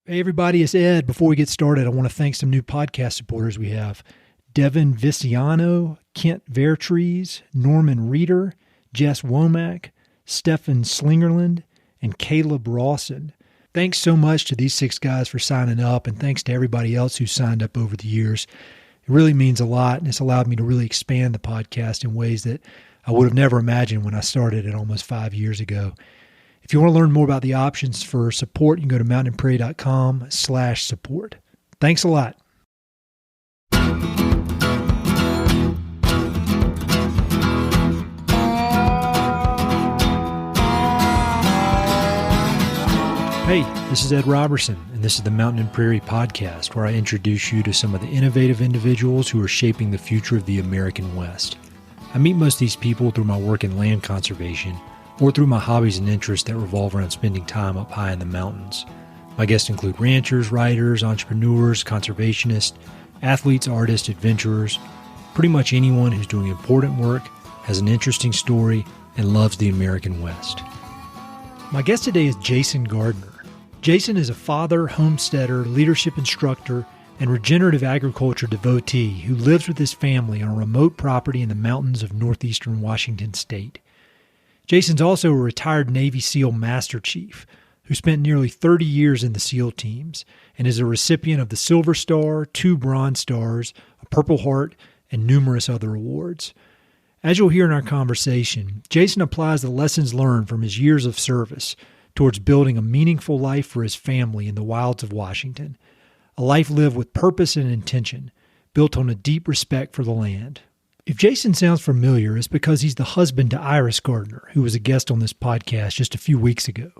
Hey, everybody, it's Ed. Before we get started, I want to thank some new podcast supporters we have. Devin Viciano, Kent Vertrees, Norman Reeder, Jess Womack, Stefan Slingerland, and Caleb Rawson. Thanks so much to these 6 guys for signing up, and thanks to everybody else who signed up over the years. It really means a lot, and it's allowed me to really expand the podcast in ways that I would have never imagined when I started it almost 5 years ago. If you want to learn more about the options for support, you can go to mountainandprairie.com/support. Thanks a lot. Hey, this is Ed Roberson, and this is the Mountain and Prairie podcast, where I introduce you to some of the innovative individuals who are shaping the future of the American West. I meet most of these people through my work in land conservation, or through my hobbies and interests that revolve around spending time up high in the mountains. My guests include ranchers, writers, entrepreneurs, conservationists, athletes, artists, adventurers, pretty much anyone who's doing important work, has an interesting story, and loves the American West. My guest today is Jason Gardner. Jason is a father, homesteader, leadership instructor, and regenerative agriculture devotee who lives with his family on a remote property in the mountains of northeastern Washington state. Jason's also a retired Navy SEAL Master Chief who spent nearly 30 years in the SEAL teams and is a recipient of the Silver Star, 2 Bronze Stars, a Purple Heart, and numerous other awards. As you'll hear in our conversation, Jason applies the lessons learned from his years of service towards building a meaningful life for his family in the wilds of Washington, a life lived with purpose and intention, built on a deep respect for the land. If Jason sounds familiar, it's because he's the husband to Iris Gardner, who was a guest on this podcast just a few weeks ago.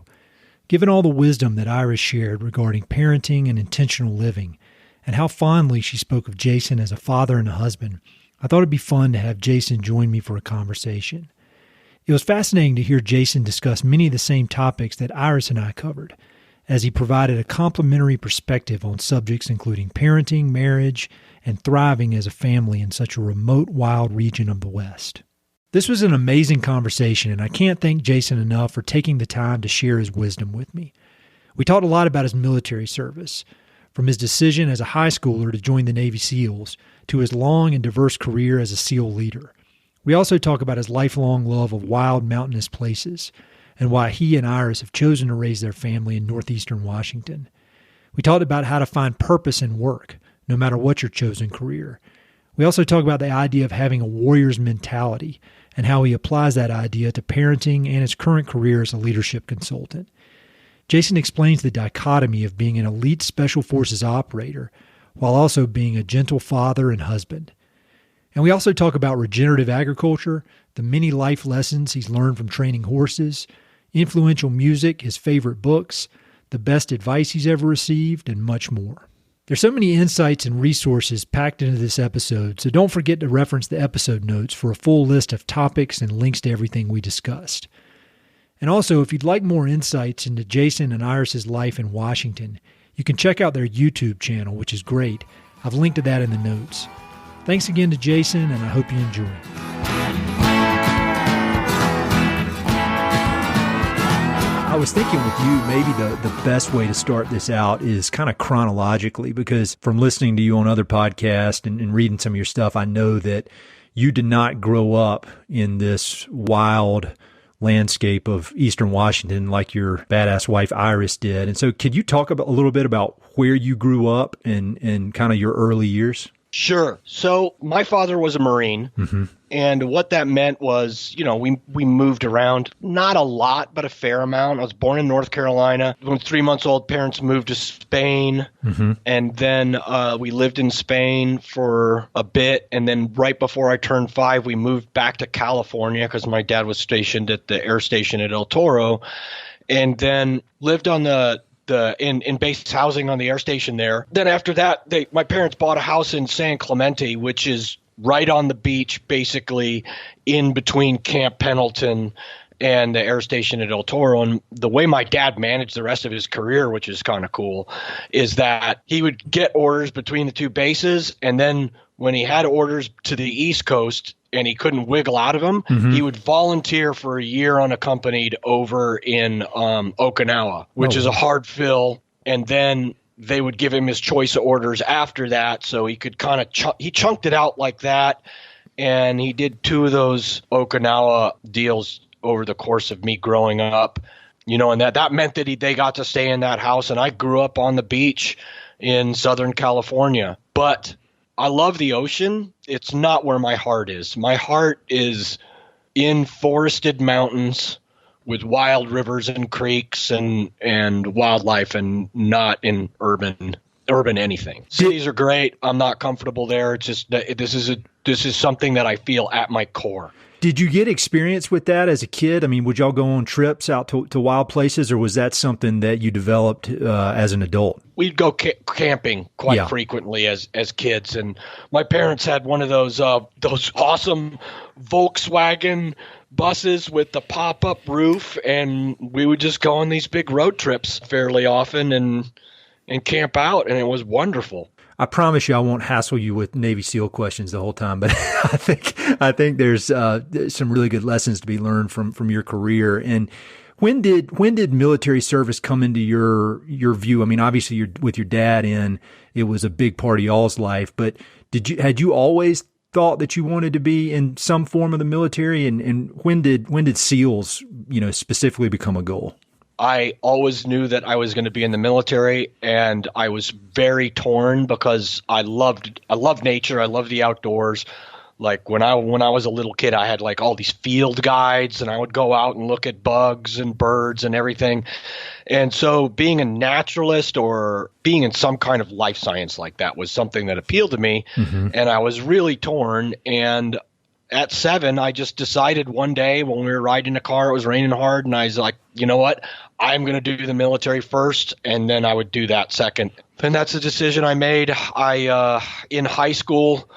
Given all the wisdom that Iris shared regarding parenting and intentional living, and how fondly she spoke of Jason as a father and a husband, I thought it'd be fun to have Jason join me for a conversation. It was fascinating to hear Jason discuss many of the same topics that Iris and I covered, as he provided a complementary perspective on subjects including parenting, marriage, and thriving as a family in such a remote, wild region of the West. This was an amazing conversation, and I can't thank Jason enough for taking the time to share his wisdom with me. We talked a lot about his military service, from his decision as a high schooler to join the Navy SEALs, to his long and diverse career as a SEAL leader. We also talk about his lifelong love of wild, mountainous places, and why he and Iris have chosen to raise their family in northeastern Washington. We talked about how to find purpose in work, no matter what your chosen career. We also talk about the idea of having a warrior's mentality and how he applies that idea to parenting and his current career as a leadership consultant. Jason explains the dichotomy of being an elite special forces operator while also being a gentle father and husband. And we also talk about regenerative agriculture, the many life lessons he's learned from training horses, influential music, his favorite books, the best advice he's ever received, and much more. There's so many insights and resources packed into this episode, so don't forget to reference the episode notes for a full list of topics and links to everything we discussed. And also, if you'd like more insights into Jason and Iris's life in Washington, you can check out their YouTube channel, which is great. I've linked to that in the notes. Thanks again to Jason, and I hope you enjoy. I was thinking with you, maybe the best way to start this out is kind of chronologically, because from listening to you on other podcasts and reading some of your stuff, I know that you did not grow up in this wild landscape of Eastern Washington like your badass wife Iris did. And so could you talk a little bit about where you grew up and kind of your early years? Sure. So my father was a Marine, and what that meant was, we moved around, not a lot, but a fair amount. I was born in North Carolina. When I was 3 months old, parents moved to Spain, and then we lived in Spain for a bit, and then right before I turned 5, we moved back to California because my dad was stationed at the air station at El Toro, and then lived on in base housing on the air station there. Then after that, my parents bought a house in San Clemente, which is right on the beach, basically in between Camp Pendleton and the air station at El Toro. And the way my dad managed the rest of his career, which is kind of cool, is that he would get orders between the two bases, and then when he had orders to the East Coast and he couldn't wiggle out of them, he would volunteer for a year unaccompanied over in Okinawa, which is a hard fill and then they would give him his choice of orders after that, so he could kind of he chunked it out like that, and he did 2 of those Okinawa deals over the course of me growing up, and that meant that they got to stay in that house, and I grew up on the beach in Southern California. But I love the ocean. It's not where my heart is. My heart is in forested mountains with wild rivers and creeks and wildlife, and not in urban anything. Cities are great. I'm not comfortable there. It's just this is something that I feel at my core. Did you get experience with that as a kid? I mean, would y'all go on trips out to wild places, or was that something that you developed as an adult? We'd go camping quite frequently as kids, and my parents had one of those awesome Volkswagen buses with the pop-up roof, and we would just go on these big road trips fairly often and camp out, and it was wonderful. I promise you I won't hassle you with Navy SEAL questions the whole time, but I think there's some really good lessons to be learned from your career. And when did military service come into your view? I mean, obviously you're with your dad in, it was a big part of y'all's life, but had you always thought that you wanted to be in some form of the military, and when did SEALs, specifically become a goal? I always knew that I was going to be in the military, and I was very torn because I loved nature. I love the outdoors. Like when I was a little kid, I had like all these field guides, and I would go out and look at bugs and birds and everything. And so being a naturalist or being in some kind of life science like that was something that appealed to me. Mm-hmm. And I was really torn. And at 7, I just decided one day when we were riding a car, it was raining hard, and I was like, you know what? I'm going to do the military first, and then I would do that second. And that's a decision I made. I, in high school,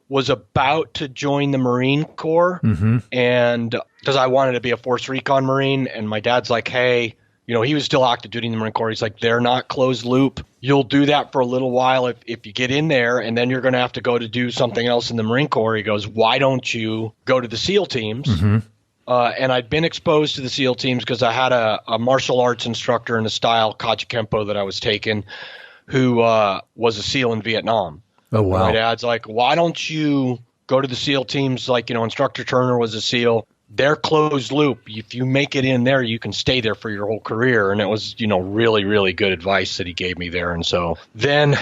was about to join the Marine Corps, mm-hmm. and because I wanted to be a Force Recon Marine, and my dad's like, hey, he was still active duty in the Marine Corps. He's like, they're not closed loop. You'll do that for a little while if you get in there, and then you're going to have to go to do something else in the Marine Corps. He goes, why don't you go to the SEAL teams? Mm-hmm. And I'd been exposed to the SEAL teams because I had a martial arts instructor in a style, Kaji Kempo, that I was taking, who was a SEAL in Vietnam. Oh, wow. And my dad's like, why don't you go to the SEAL teams? Like, Instructor Turner was a SEAL. They're closed loop. If you make it in there, you can stay there for your whole career. And it was, really, really good advice that he gave me there. And so then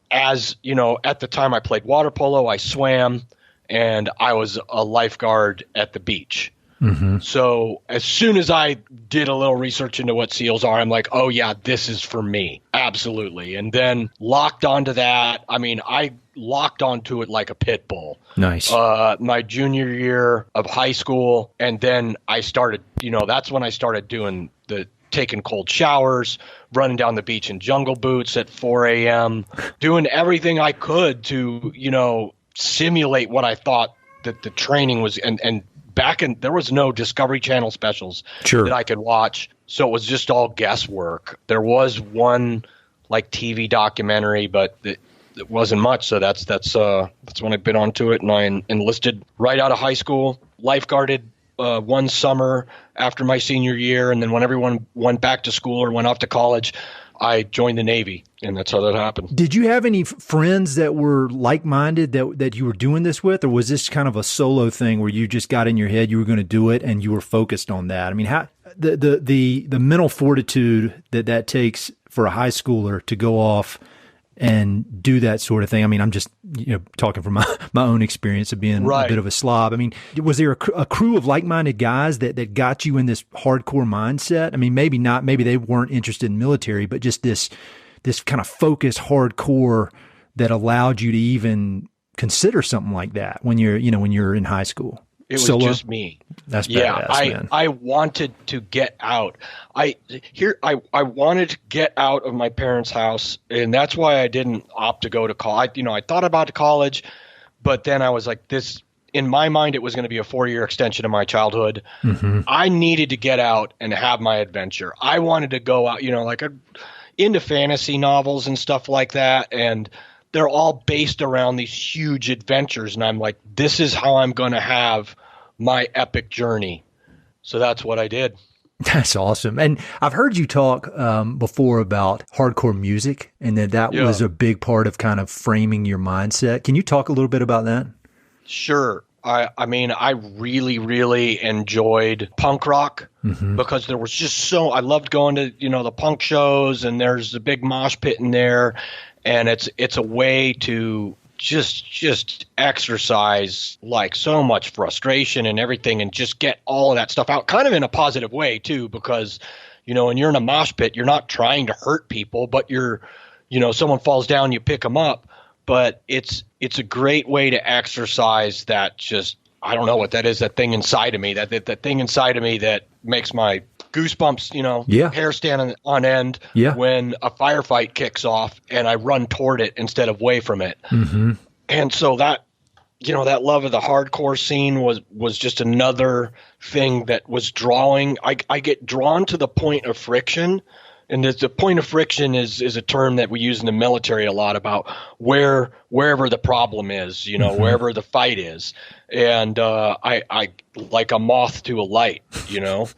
as, at the time I played water polo, I swam, and I was a lifeguard at the beach. Mm-hmm. So as soon as I did a little research into what SEALs are, I'm like, oh yeah, this is for me. Absolutely. And then locked onto that. I mean, I locked onto it like a pit bull. Nice. My junior year of high school. And then I started, that's when I started doing taking cold showers, running down the beach in jungle boots at 4 a.m., doing everything I could to, simulate what I thought that the training was. And back in, there was no Discovery Channel specials that I could watch. So it was just all guesswork. There was one like TV documentary, but it wasn't much. So that's when I bit onto it, and I enlisted right out of high school, lifeguarded one summer after my senior year. And then when everyone went back to school or went off to college, I joined the Navy, and that's how that happened. Did you have any friends that were like-minded that you were doing this with, or was this kind of a solo thing where you just got in your head you were going to do it and you were focused on that? I mean, how the mental fortitude that takes for a high schooler to go off and do that sort of thing. I mean, I'm just talking from my own experience of being a bit of a slob. I mean, was there a crew of like-minded guys that got you in this hardcore mindset? I mean, maybe not. Maybe they weren't interested in military, but just this kind of focused hardcore that allowed you to even consider something like that when you're in high school. It was just me. That's badass, man. I wanted to get out. I wanted to get out of my parents' house, and that's why I didn't opt to go to college. I thought about college, but then I was like, this. In my mind, it was going to be a 4-year extension of my childhood. Mm-hmm. I needed to get out and have my adventure. I wanted to go out, into fantasy novels and stuff like that, and they're all based around these huge adventures. And I'm like, this is how I'm going to have my epic journey. So that's what I did. That's awesome. And I've heard you talk before about hardcore music and that was a big part of kind of framing your mindset. Can you talk a little bit about that? Sure. I mean, I really, really enjoyed punk rock because there was just I loved going to, the punk shows, and there's a big mosh pit in there, and it's a way to just exercise like so much frustration and everything and just get all of that stuff out kind of in a positive way too, because, when you're in a mosh pit, you're not trying to hurt people, but someone falls down, you pick them up. But it's a great way to exercise that I don't know what that is, that thing inside of me, that thing inside of me that makes my goosebumps, hair stand on end when a firefight kicks off and I run toward it instead of away from it. Mm-hmm. And so that love of the hardcore scene was just another thing that was drawing. I get drawn to the point of friction. And the point of friction is a term that we use in the military a lot about wherever the problem is, wherever the fight is. And I like a moth to a light,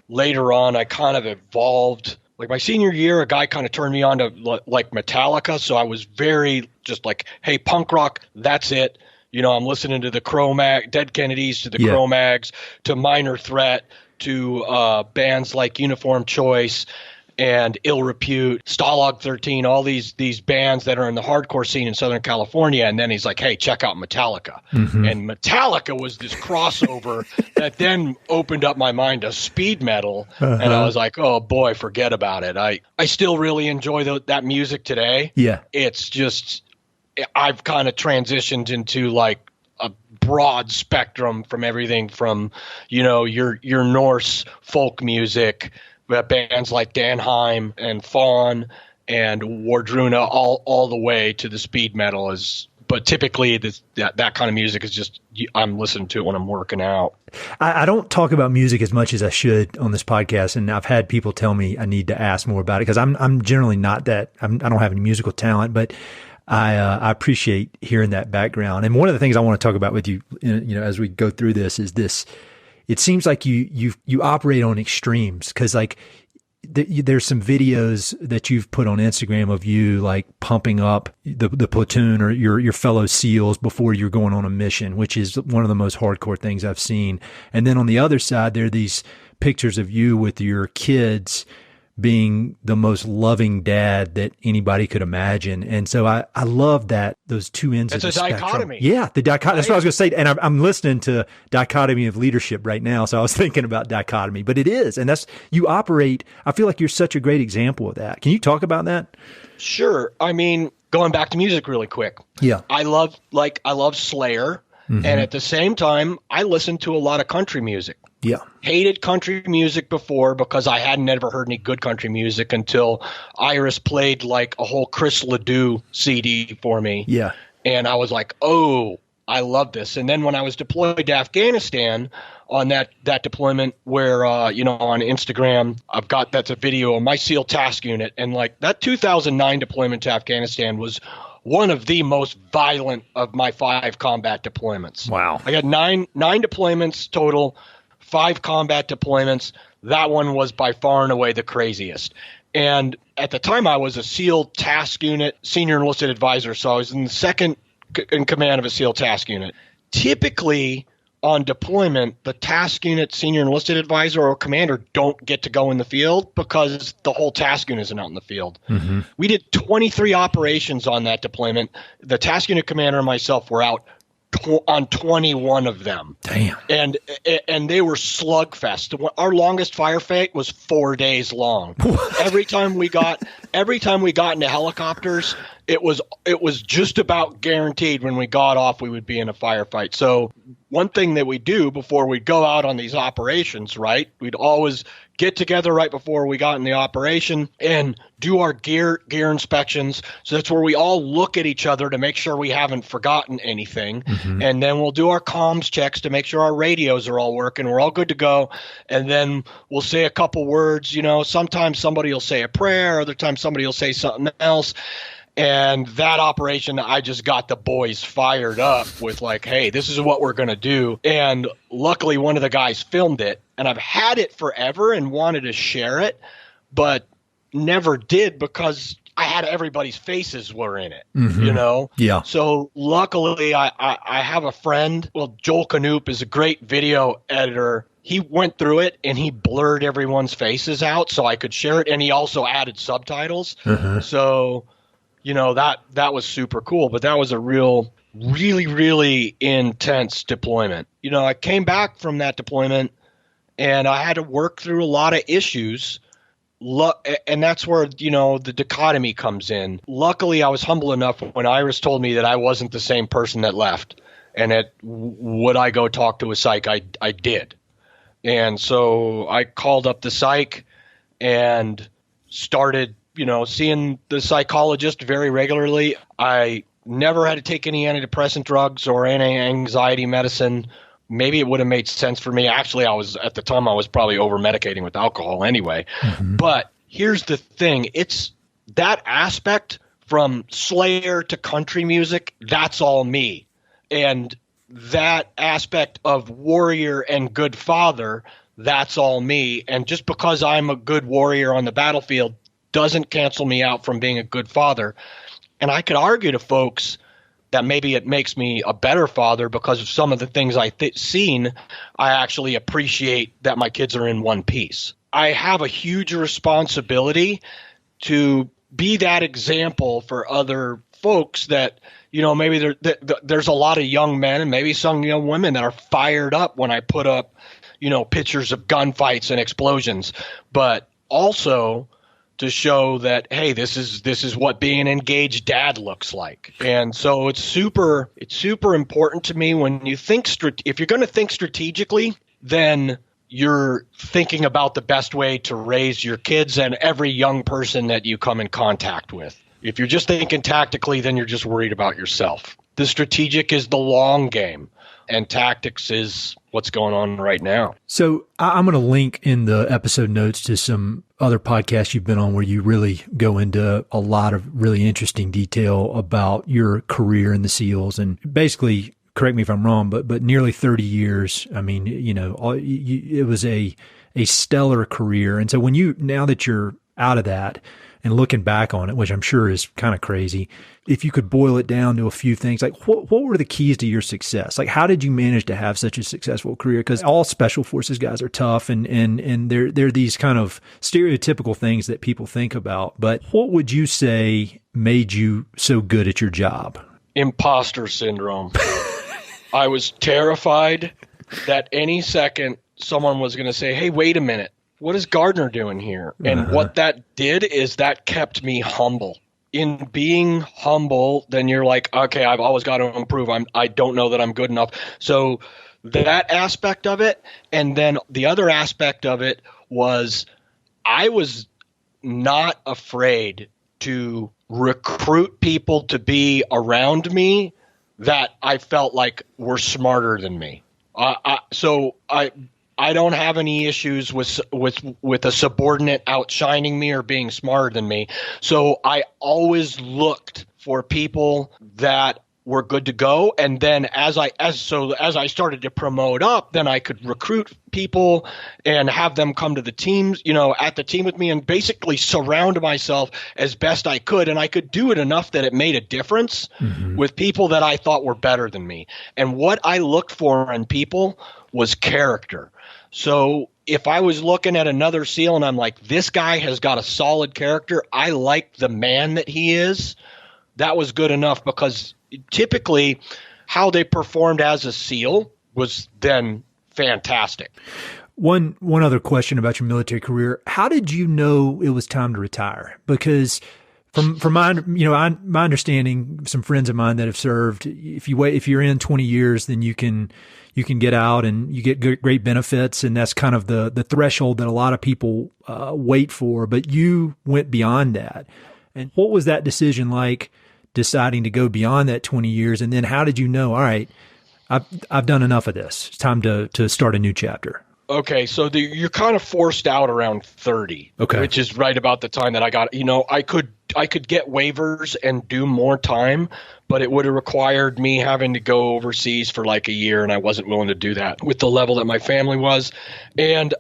Later on, I kind of evolved. Like my senior year, a guy kind of turned me on to like Metallica. So I was very just like, hey, punk rock, that's it. I'm listening to the Dead Kennedys, to the Cro-Mags, to Minor Threat, to bands like Uniform Choice and Ill Repute, Stalag 13, all these bands that are in the hardcore scene in Southern California. And then he's like, hey, check out Metallica. Mm-hmm. And Metallica was this crossover that then opened up my mind to speed metal. Uh-huh. And I was like, oh, boy, forget about it. I still really enjoy that music today. Yeah. It's just I've kind of transitioned into like a broad spectrum from everything from, your Norse folk music, bands like Danheim and Fawn and Wardruna, all the way to the speed metal but typically that kind of music is just, I'm listening to it when I'm working out. I don't talk about music as much as I should on this podcast, and I've had people tell me I need to ask more about it because I'm generally not that, I don't have any musical talent, but I appreciate hearing that background. And one of the things I want to talk about with you, as we go through this is this. It seems like you operate on extremes because like there's some videos that you've put on Instagram of you like pumping up the platoon or your fellow SEALs before you're going on a mission, which is one of the most hardcore things I've seen. And then on the other side, there are these pictures of you with your kids being the most loving dad that anybody could imagine. And so I love that, those two ends of the spectrum. It's a dichotomy. Yeah, the dichotomy. That's what I was going to say. And I'm listening to Dichotomy of Leadership right now. So I was thinking about dichotomy, but it is. And you operate, I feel like you're such a great example of that. Can you talk about that? Sure. I mean, going back to music really quick. Yeah. I love Slayer. Mm-hmm. And at the same time, I listen to a lot of country music. Yeah. Hated country music before because I hadn't ever heard any good country music until Iris played like a whole Chris Ledoux CD for me. Yeah. And I was like, oh, I love this. And then when I was deployed to Afghanistan on that deployment where, on Instagram, that's a video of my SEAL task unit. And like that 2009 deployment to Afghanistan was one of the most violent of my 5 combat deployments. Wow. I got nine deployments total. 5 combat deployments. That one was by far and away the craziest. And at the time, I was a SEAL task unit senior enlisted advisor, so I was in the second in command of a SEAL task unit. Typically, on deployment, the task unit senior enlisted advisor or commander don't get to go in the field because the whole task unit isn't out in the field. Mm-hmm. We did 23 operations on that deployment. The task unit commander and myself were out on 21 of them. Damn. And they were slugfest. Our longest firefight was 4 days long. Every time we got into helicopters, it was just about guaranteed when we got off we would be in a firefight. So one thing that we do before we go out on these operations, right? We'd always get together right before we got in the operation and do our gear inspections. So that's where we all look at each other to make sure we haven't forgotten anything. Mm-hmm. And then we'll do our comms checks to make sure our radios are all working. We're all good to go. And then we'll say a couple words. Sometimes somebody will say a prayer. Other times somebody will say something else. And that operation, I just got the boys fired up with like, hey, this is what we're going to do. And luckily, one of the guys filmed it. And I've had it forever and wanted to share it, but never did because I had everybody's faces were in it, you know? Yeah. So luckily, I have a friend. Well, Joel Canoop is a great video editor. He went through it and he blurred everyone's faces out so I could share it. And he also added subtitles. So, you know, that was super cool. But that was a really intense deployment. You know, I came back from that deployment and I had to work through a lot of issues. And that's where, you know, the dichotomy comes in. Luckily, I was humble enough when Iris told me that I wasn't the same person that left. And that would I go talk to a psych? I did. And so I called up the psych and started, you know, seeing the psychologist very regularly. I never had to take any antidepressant drugs or anti-anxiety medicine. Maybe it would have made sense for me. Actually, at the time I was probably over medicating with alcohol anyway. But here's the thing. It's that aspect from Slayer to country music. That's all me. And that aspect of warrior and good father, that's all me. And just because I'm a good warrior on the battlefield doesn't cancel me out from being a good father. And I could argue to folks that maybe it makes me a better father because of some of the things I've seen. I actually appreciate that my kids are in one piece. I have a huge responsibility to be that example for other folks that, you know, maybe there's a lot of young men and maybe some young women that are fired up when I put up, you know, pictures of gunfights and explosions, but also to show that, hey, this is what being an engaged dad looks like. And so it's super important to me when you think if you're going to think strategically, then you're thinking about the best way to raise your kids and every young person that you come in contact with. If you're just thinking tactically, then you're just worried about yourself. The strategic is the long game, and tactics is what's going on right now. So I'm going to link in the episode notes to some other podcasts you've been on where you really go into a lot of really interesting detail about your career in the SEALs. And basically, correct me if I'm wrong, but nearly 30 years. I mean, you know, it was a stellar career. And so now that you're out of that and looking back on it, which I'm sure is kind of crazy, if you could boil it down to a few things, like what were the keys to your success? Like, how did you manage to have such a successful career? Because all special forces guys are tough and they're these kind of stereotypical things that people think about. But what would you say made you so good at your job? Imposter syndrome. I was terrified that any second someone was going to say, hey, wait a minute. What is Gardner doing here? And what that did is that kept me humble. In being humble, then you're like, okay, I've always got to improve. I don't know that I'm good enough. So that aspect of it. And then the other aspect of it was I was not afraid to recruit people to be around me that I felt like were smarter than me. So I don't have any issues with a subordinate outshining me or being smarter than me. So I always looked for people that were good to go. And then as I started to promote up, then I could recruit people and have them come to the teams, you know, at the team with me and basically surround myself as best I could. And I could do it enough that it made a difference with people that I thought were better than me. And what I looked for in people was character. So if I was looking at another SEAL and I'm like, this guy has got a solid character, I like the man that he is, that was good enough because typically how they performed as a SEAL was then fantastic. One other question about your military career. How did you know it was time to retire? Because from my understanding, some friends of mine that have served, if you're in 20 years, then you can get out and you get great benefits. And that's kind of the threshold that a lot of people wait for. But you went beyond that. And what was that decision like, deciding to go beyond that 20 years? And then how did you know, all right, I've done enough of this. It's time to start a new chapter? Okay, so you're kind of forced out around 30, okay, which is right about the time that I got, I could I could get waivers and do more time, but it would have required me having to go overseas for like a year, and I wasn't willing to do that with the level that my family was. And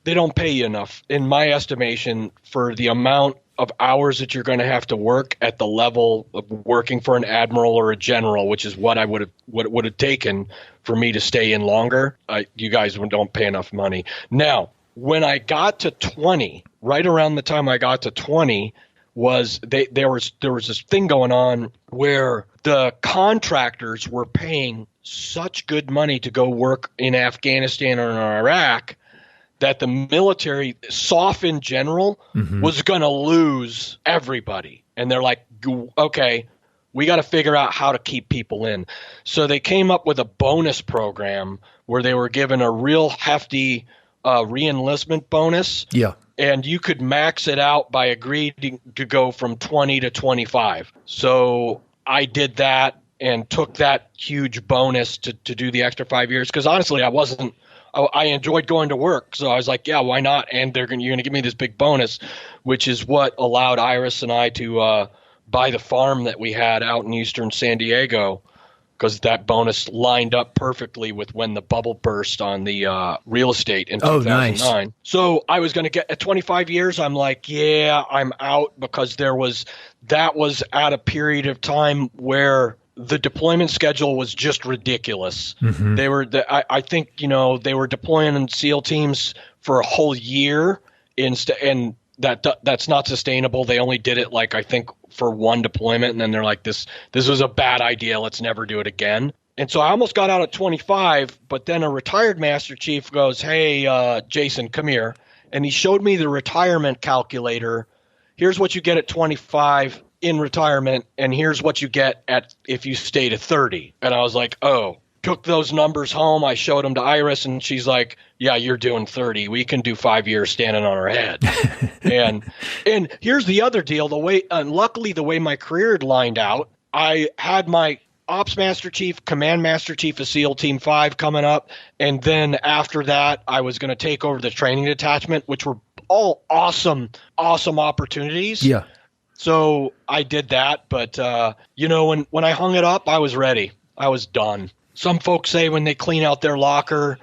they don't pay you enough, in my estimation, for the amount of hours that you're going to have to work at the level of working for an admiral or a general, which is what it would have taken for me to stay in longer. You guys don't pay enough money. Now, when I got to 20, right around the time I got to 20, there was this thing going on where the contractors were paying such good money to go work in Afghanistan or in Iraq that the military, SOF in general, was going to lose everybody. And they're like, okay, we got to figure out how to keep people in. So they came up with a bonus program where they were given a real hefty re-enlistment bonus. Yeah. And you could max it out by agreeing to go from 20 to 25. So I did that and took that huge bonus to do the extra 5 years. Because honestly, I enjoyed going to work. So I was like, yeah, why not? And you're going to give me this big bonus, which is what allowed Iris and I to buy the farm that we had out in eastern San Diego, because that bonus lined up perfectly with when the bubble burst on the real estate in 2009. Nice. So I was going to get at 25 years. I'm like, yeah, I'm out, because that was at a period of time where the deployment schedule was just ridiculous. They were, I think, they were deploying in SEAL teams for a whole year and that's not sustainable. They only did it I think for one deployment, and then they're like, this was a bad idea. Let's never do it again. And so I almost got out at 25, but then a retired Master Chief goes, hey, Jason, come here. And he showed me the retirement calculator. Here's what you get at 25 in retirement, and here's what you get if you stay to 30. And I was like, oh, took those numbers home. I showed them to Iris, and she's like, yeah, you're doing 30. We can do 5 years standing on our head. and here's the other deal. Luckily, the way my career had lined out, I had my Ops Master Chief, Command Master Chief of SEAL Team 5 coming up. And then after that, I was going to take over the training detachment, which were all awesome opportunities. Yeah. So I did that, but when I hung it up, I was ready. I was done. Some folks say when they clean out their locker,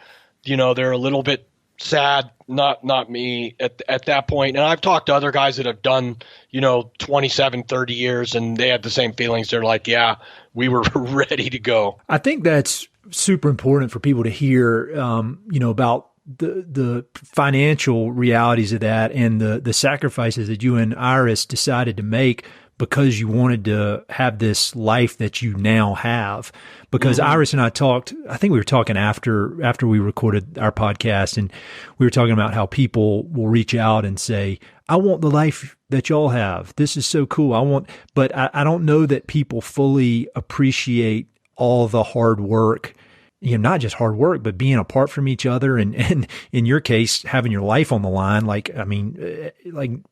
they're a little bit sad. Not me at that point. And I've talked to other guys that have done, 27, 30 years, and they had the same feelings. They're like, yeah, we were ready to go. I think that's super important for people to hear, about the financial realities of that and the sacrifices that you and Iris decided to make because you wanted to have this life that you now have. Because Iris and I talked, I think we were talking after we recorded our podcast, and we were talking about how people will reach out and say, I want the life that y'all have. This is so cool. But I don't know that people fully appreciate all the hard work, not just hard work, but being apart from each other. And in your case, having your life on the line, like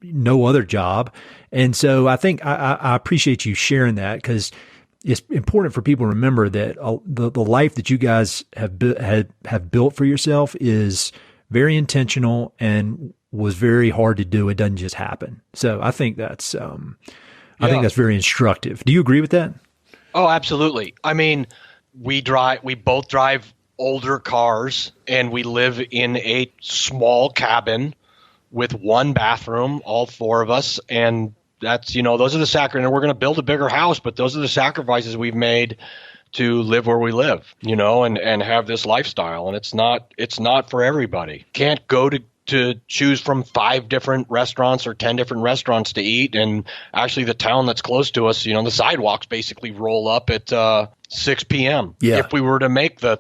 no other job. And so I think I appreciate you sharing that, because it's important for people to remember that the life that you guys have built for yourself is very intentional and was very hard to do. It doesn't just happen. So I think that's, I think that's very instructive. Do you agree with that? Oh, absolutely. I mean, we both drive older cars, and we live in a small cabin with one bathroom, all four of us. And that's, those are the sacrifices. And we're going to build a bigger house, but those are the sacrifices we've made to live where we live, and have this lifestyle. And it's not for everybody. Can't go to choose from 5 different restaurants or 10 different restaurants to eat. And actually the town that's close to us, the sidewalks basically roll up at 6 p.m. Yeah. If we were to make the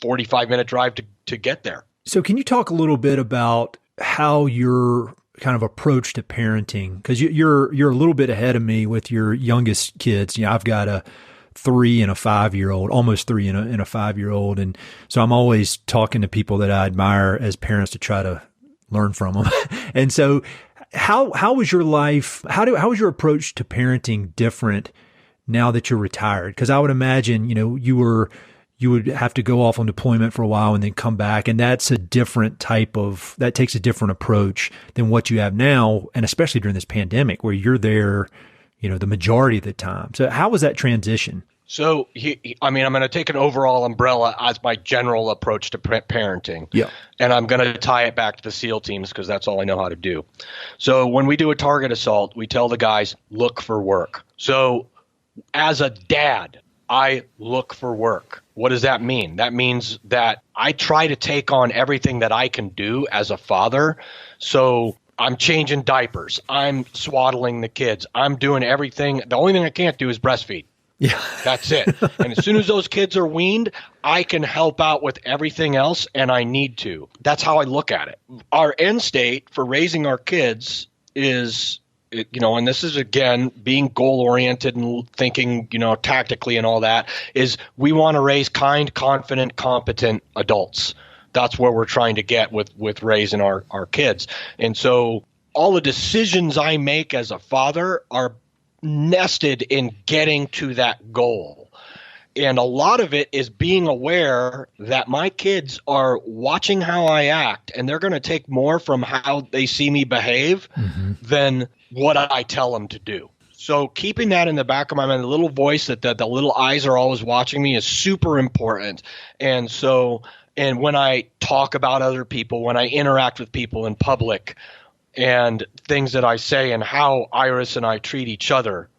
45-minute drive to get there. So can you talk a little bit about how your kind of approach to parenting? Because you're a little bit ahead of me with your youngest kids. I've got a 3 and a 5-year-old, almost 3 and a 5-year-old. And so I'm always talking to people that I admire as parents to try to learn from them. And so how was your life? How was your approach to parenting different now that you're retired? Because I would imagine, you you would have to go off on deployment for a while and then come back. And that takes a different approach than what you have now. And especially during this pandemic where you're there, the majority of the time. So how was that transition? So, I'm going to take an overall umbrella as my general approach to parenting. Yeah. And I'm going to tie it back to the SEAL teams because that's all I know how to do. So when we do a target assault, we tell the guys, look for work. So as a dad, I look for work. What does that mean? That means that I try to take on everything that I can do as a father. So I'm changing diapers. I'm swaddling the kids. I'm doing everything. The only thing I can't do is breastfeed. Yeah. That's it. And as soon as those kids are weaned, I can help out with everything else, and I need to. That's how I look at it. Our end state for raising our kids is, and this is, again, being goal-oriented and thinking, tactically and all that, is we want to raise kind, confident, competent adults. That's where we're trying to get with raising our kids. And so all the decisions I make as a father are nested in getting to that goal. And a lot of it is being aware that my kids are watching how I act, and they're going to take more from how they see me behave than what I tell them to do. So keeping that in the back of my mind, the little voice that the little eyes are always watching me is super important. And when I talk about other people, when I interact with people in public, and things that I say and how Iris and I treat each other,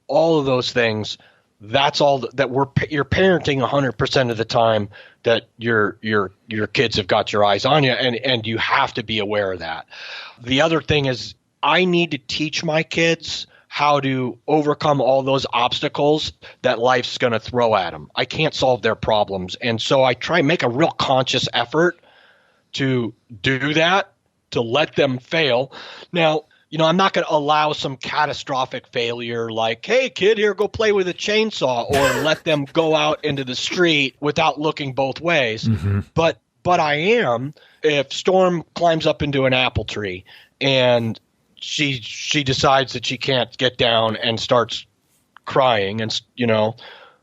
all of those things, that's all that you're parenting 100% of the time that your kids have got your eyes on you, and you have to be aware of that. The other thing is I need to teach my kids how to overcome all those obstacles that life's going to throw at them. I can't solve their problems. And so I try and make a real conscious effort to do that, to let them fail. Now, I'm not going to allow some catastrophic failure like, hey, kid, here, go play with a chainsaw, or let them go out into the street without looking both ways. But I am, if Storm climbs up into an apple tree and she decides that she can't get down and starts crying and,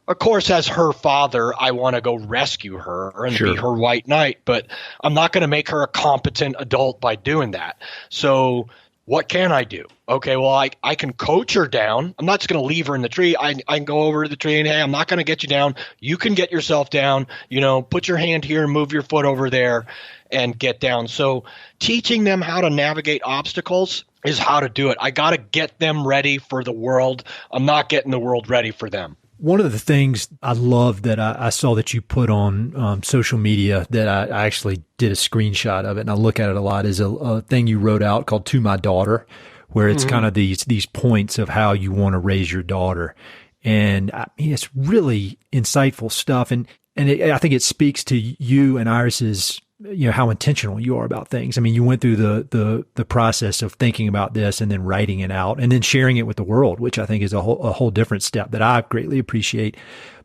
of course, as her father, I want to go rescue her and be her white knight, but I'm not going to make her a competent adult by doing that. So what can I do? Okay, well, I can coach her down. I'm not just going to leave her in the tree. I can go over to the tree and, hey, I'm not going to get you down. You can get yourself down. Put your hand here and move your foot over there and get down. So teaching them how to navigate obstacles is how to do it. I got to get them ready for the world. I'm not getting the world ready for them. One of the things I love that I saw that you put on social media that I actually did a screenshot of it, and I look at it a lot, is a thing you wrote out called "To My Daughter," where it's kind of these points of how you want to raise your daughter. And I mean, it's really insightful stuff. And I think it speaks to you and Iris's, how intentional you are about things. I mean, you went through the process of thinking about this and then writing it out and then sharing it with the world, which I think is a whole different step that I greatly appreciate.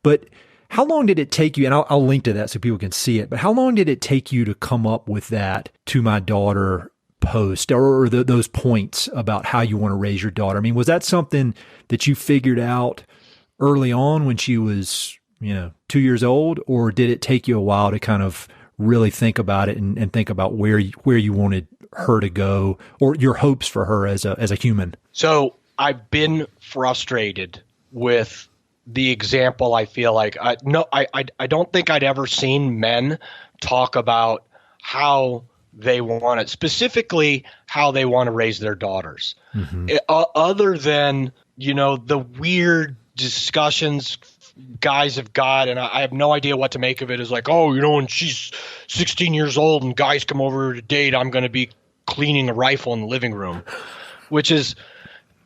But how long did it take you, and I'll link to that so people can see it, but how long did it take you to come up with that "To My Daughter" post or those points about how you want to raise your daughter? I mean, was that something that you figured out early on when she was, 2 years old, or did it take you a while to kind of really think about it and think about where you wanted her to go, or your hopes for her as a human? So I've been frustrated with the example. I feel like I don't think I'd ever seen men talk about how they want it, specifically how they want to raise their daughters, other than, the weird discussions guys have got, and I have no idea what to make of it, is like, oh, when she's 16 years old and guys come over to date, I'm going to be cleaning a rifle in the living room,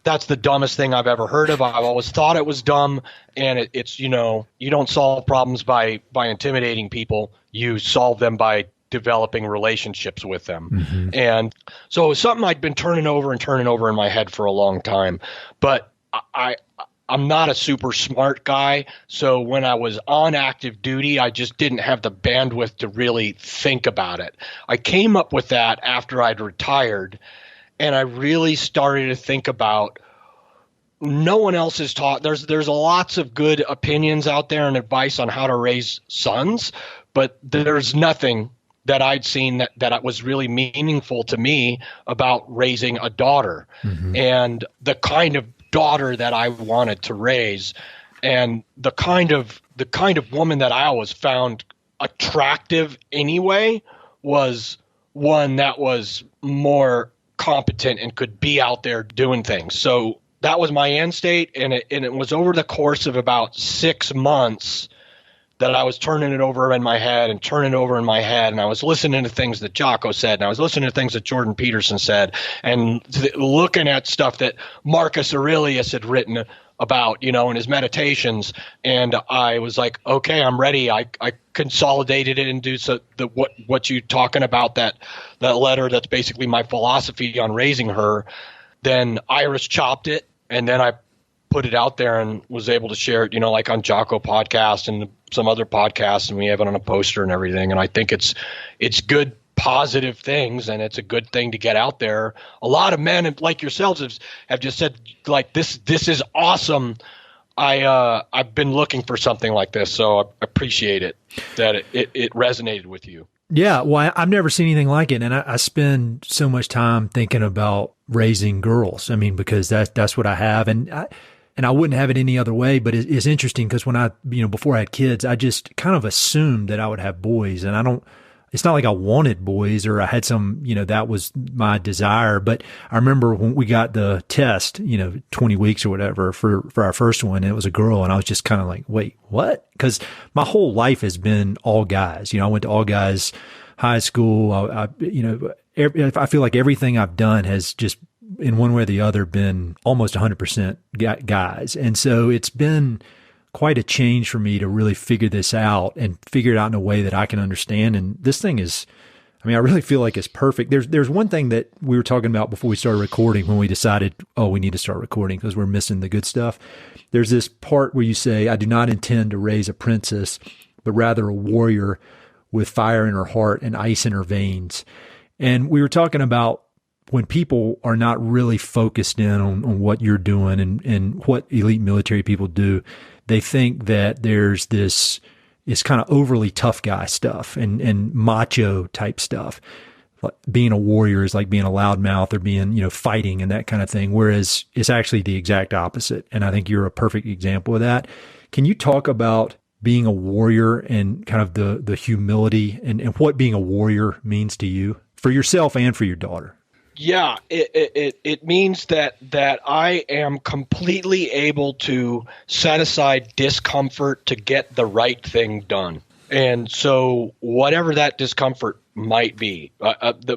that's the dumbest thing I've ever heard of. I've always thought it was dumb, and it's, you don't solve problems by intimidating people. You solve them by developing relationships with them. And so it was something I'd been turning over in my head for a long time, but I'm not a super smart guy, so when I was on active duty, I just didn't have the bandwidth to really think about it. I came up with that after I'd retired, and I really started to think about no one else is taught. There's lots of good opinions out there and advice on how to raise sons, but there's nothing that I'd seen that was really meaningful to me about raising a daughter and the kind of daughter that I wanted to raise, and the kind of woman that I always found attractive anyway was one that was more competent and could be out there doing things. So that was my end state, and it was over the course of about 6 months that I was turning it over in my head and turning it over in my head, and I was listening to things that Jocko said, and I was listening to things that Jordan Peterson said, and looking at stuff that Marcus Aurelius had written about, in his meditations, and I was like, okay, I'm ready. I consolidated it into what you talking about, that letter that's basically my philosophy on raising her. Then Iris chopped it, and then I put it out there and was able to share it, like on Jocko podcast and some other podcasts, and we have it on a poster and everything. And I think it's good, positive things, and it's a good thing to get out there. A lot of men like yourselves have just said, like, this is awesome. I've been looking for something like this, so I appreciate it that it resonated with you. Yeah, well, I've never seen anything like it, and I spend so much time thinking about raising girls. I mean, because that's what I have, and I wouldn't have it any other way. But it's interesting because when before I had kids, I just kind of assumed that I would have boys, and it's not like I wanted boys or I had some, that was my desire. But I remember when we got the test, 20 weeks or whatever for our first one, and it was a girl, and I was just kind of like, wait, what? Because my whole life has been all guys. I went to all guys high school. I feel like everything I've done has just in one way or the other been almost 100% guys. And so it's been quite a change for me to really figure this out and figure it out in a way that I can understand. And this thing is, I really feel like it's perfect. There's one thing that we were talking about before we started recording when we decided, we need to start recording because we're missing the good stuff. There's this part where you say, I do not intend to raise a princess, but rather a warrior with fire in her heart and ice in her veins. And we were talking about when people are not really focused in on what you're doing and what elite military people do, they think that there's this kind of overly tough guy stuff and macho type stuff. Like being a warrior is like being a loudmouth or being, fighting and that kind of thing. Whereas it's actually the exact opposite. And I think you're a perfect example of that. Can you talk about being a warrior and kind of the humility and what being a warrior means to you for yourself and for your daughter? Yeah, it means that I am completely able to set aside discomfort to get the right thing done. And so whatever that discomfort might be,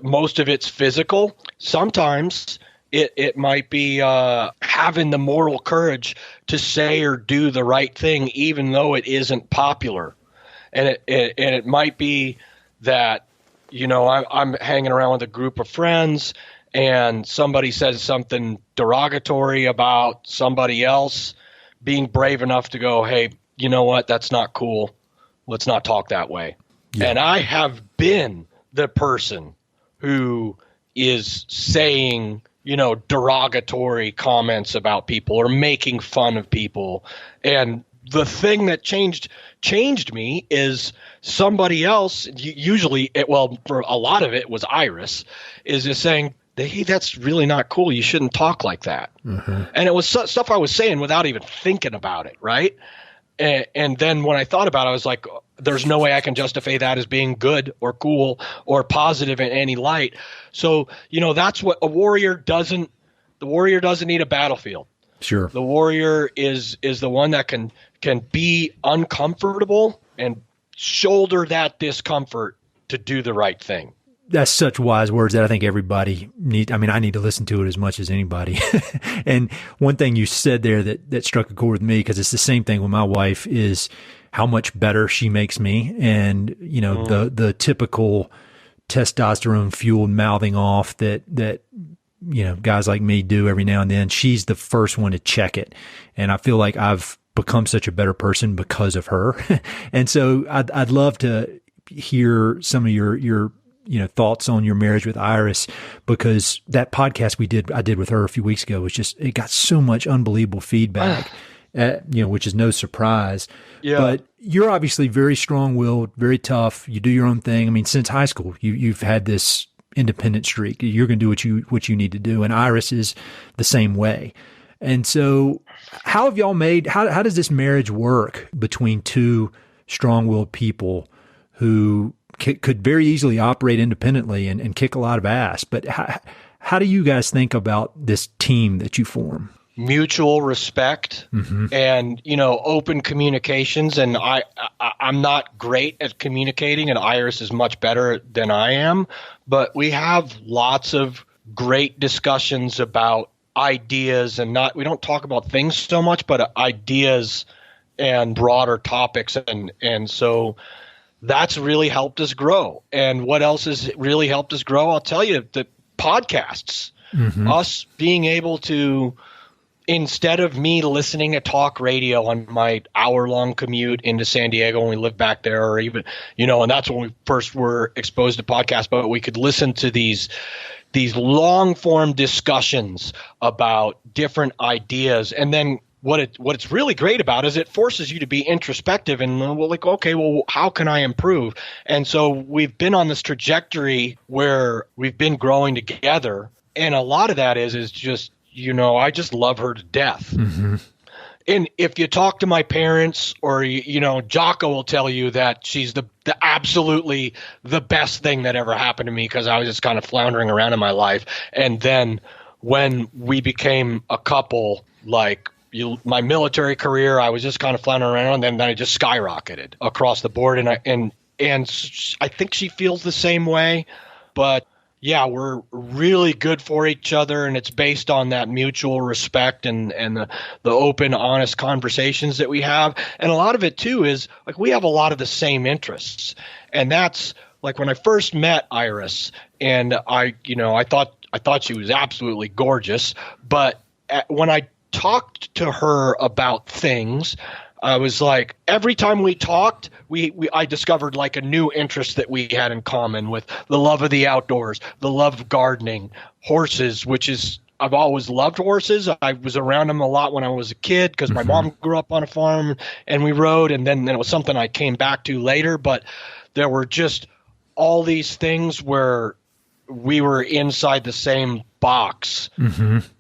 most of it's physical. Sometimes it might be having the moral courage to say or do the right thing, even though it isn't popular. And it might be that, I'm hanging around with a group of friends and somebody says something derogatory about somebody else, being brave enough to go, hey, you know what? That's not cool. Let's not talk that way. Yeah. And I have been the person who is saying, derogatory comments about people or making fun of people. And the thing that changed me is somebody else, usually, for a lot of it was Iris, is just saying, hey, that's really not cool. You shouldn't talk like that. Mm-hmm. And it was stuff I was saying without even thinking about it, right? And then when I thought about it, I was like, there's no way I can justify that as being good or cool or positive in any light. So, that's what the warrior doesn't need a battlefield. Sure. The warrior is the one that can be uncomfortable and shoulder that discomfort to do the right thing. That's such wise words that I think everybody I need to listen to it as much as anybody. And one thing you said there that struck a chord with me, because it's the same thing with my wife, is how much better she makes me. And, the typical testosterone fueled mouthing off that guys like me do every now and then. She's the first one to check it. And I feel like I've become such a better person because of her. And so I'd love to hear some of your thoughts on your marriage with Iris, because that podcast I did with her a few weeks ago it got so much unbelievable feedback, which is no surprise. Yeah. But you're obviously very strong-willed, very tough. You do your own thing. I mean, since high school, you've had this independent streak. You're going to do what you need to do. And Iris is the same way. And so how have y'all how does this marriage work between two strong-willed people who could very easily operate independently and kick a lot of ass? But how do you guys think about this team that you form? Mutual respect and, open communications. And I'm not great at communicating, and Iris is much better than I am, but we have lots of great discussions about ideas, and we don't talk about things so much, but ideas and broader topics. And so that's really helped us grow. And what else has really helped us grow? I'll tell you, the podcasts, us being able to, instead of me listening to talk radio on my hour-long commute into San Diego when we lived back there, or even, and that's when we first were exposed to podcasts, but we could listen to these long-form discussions about different ideas. And then what it's really great about is it forces you to be introspective and how can I improve? And so we've been on this trajectory where we've been growing together. And a lot of that is just, I just love her to death. And if you talk to my parents, or, Jocko will tell you that she's the absolutely the best thing that ever happened to me, because I was just kind of floundering around in my life. And then when we became a couple, my military career, I was just kind of floundering around, and then I just skyrocketed across the board. And I think she feels the same way, but yeah, we're really good for each other, and it's based on that mutual respect and the open, honest conversations that we have. And a lot of it too is we have a lot of the same interests, and that's when I first met Iris, and I thought she was absolutely gorgeous, but when I talked to her about things, I was every time we talked, I discovered a new interest that we had in common, with the love of the outdoors, the love of gardening, horses, I've always loved horses. I was around them a lot when I was a kid because my mom grew up on a farm and we rode, and then it was something I came back to later. But there were just all these things where we were inside the same box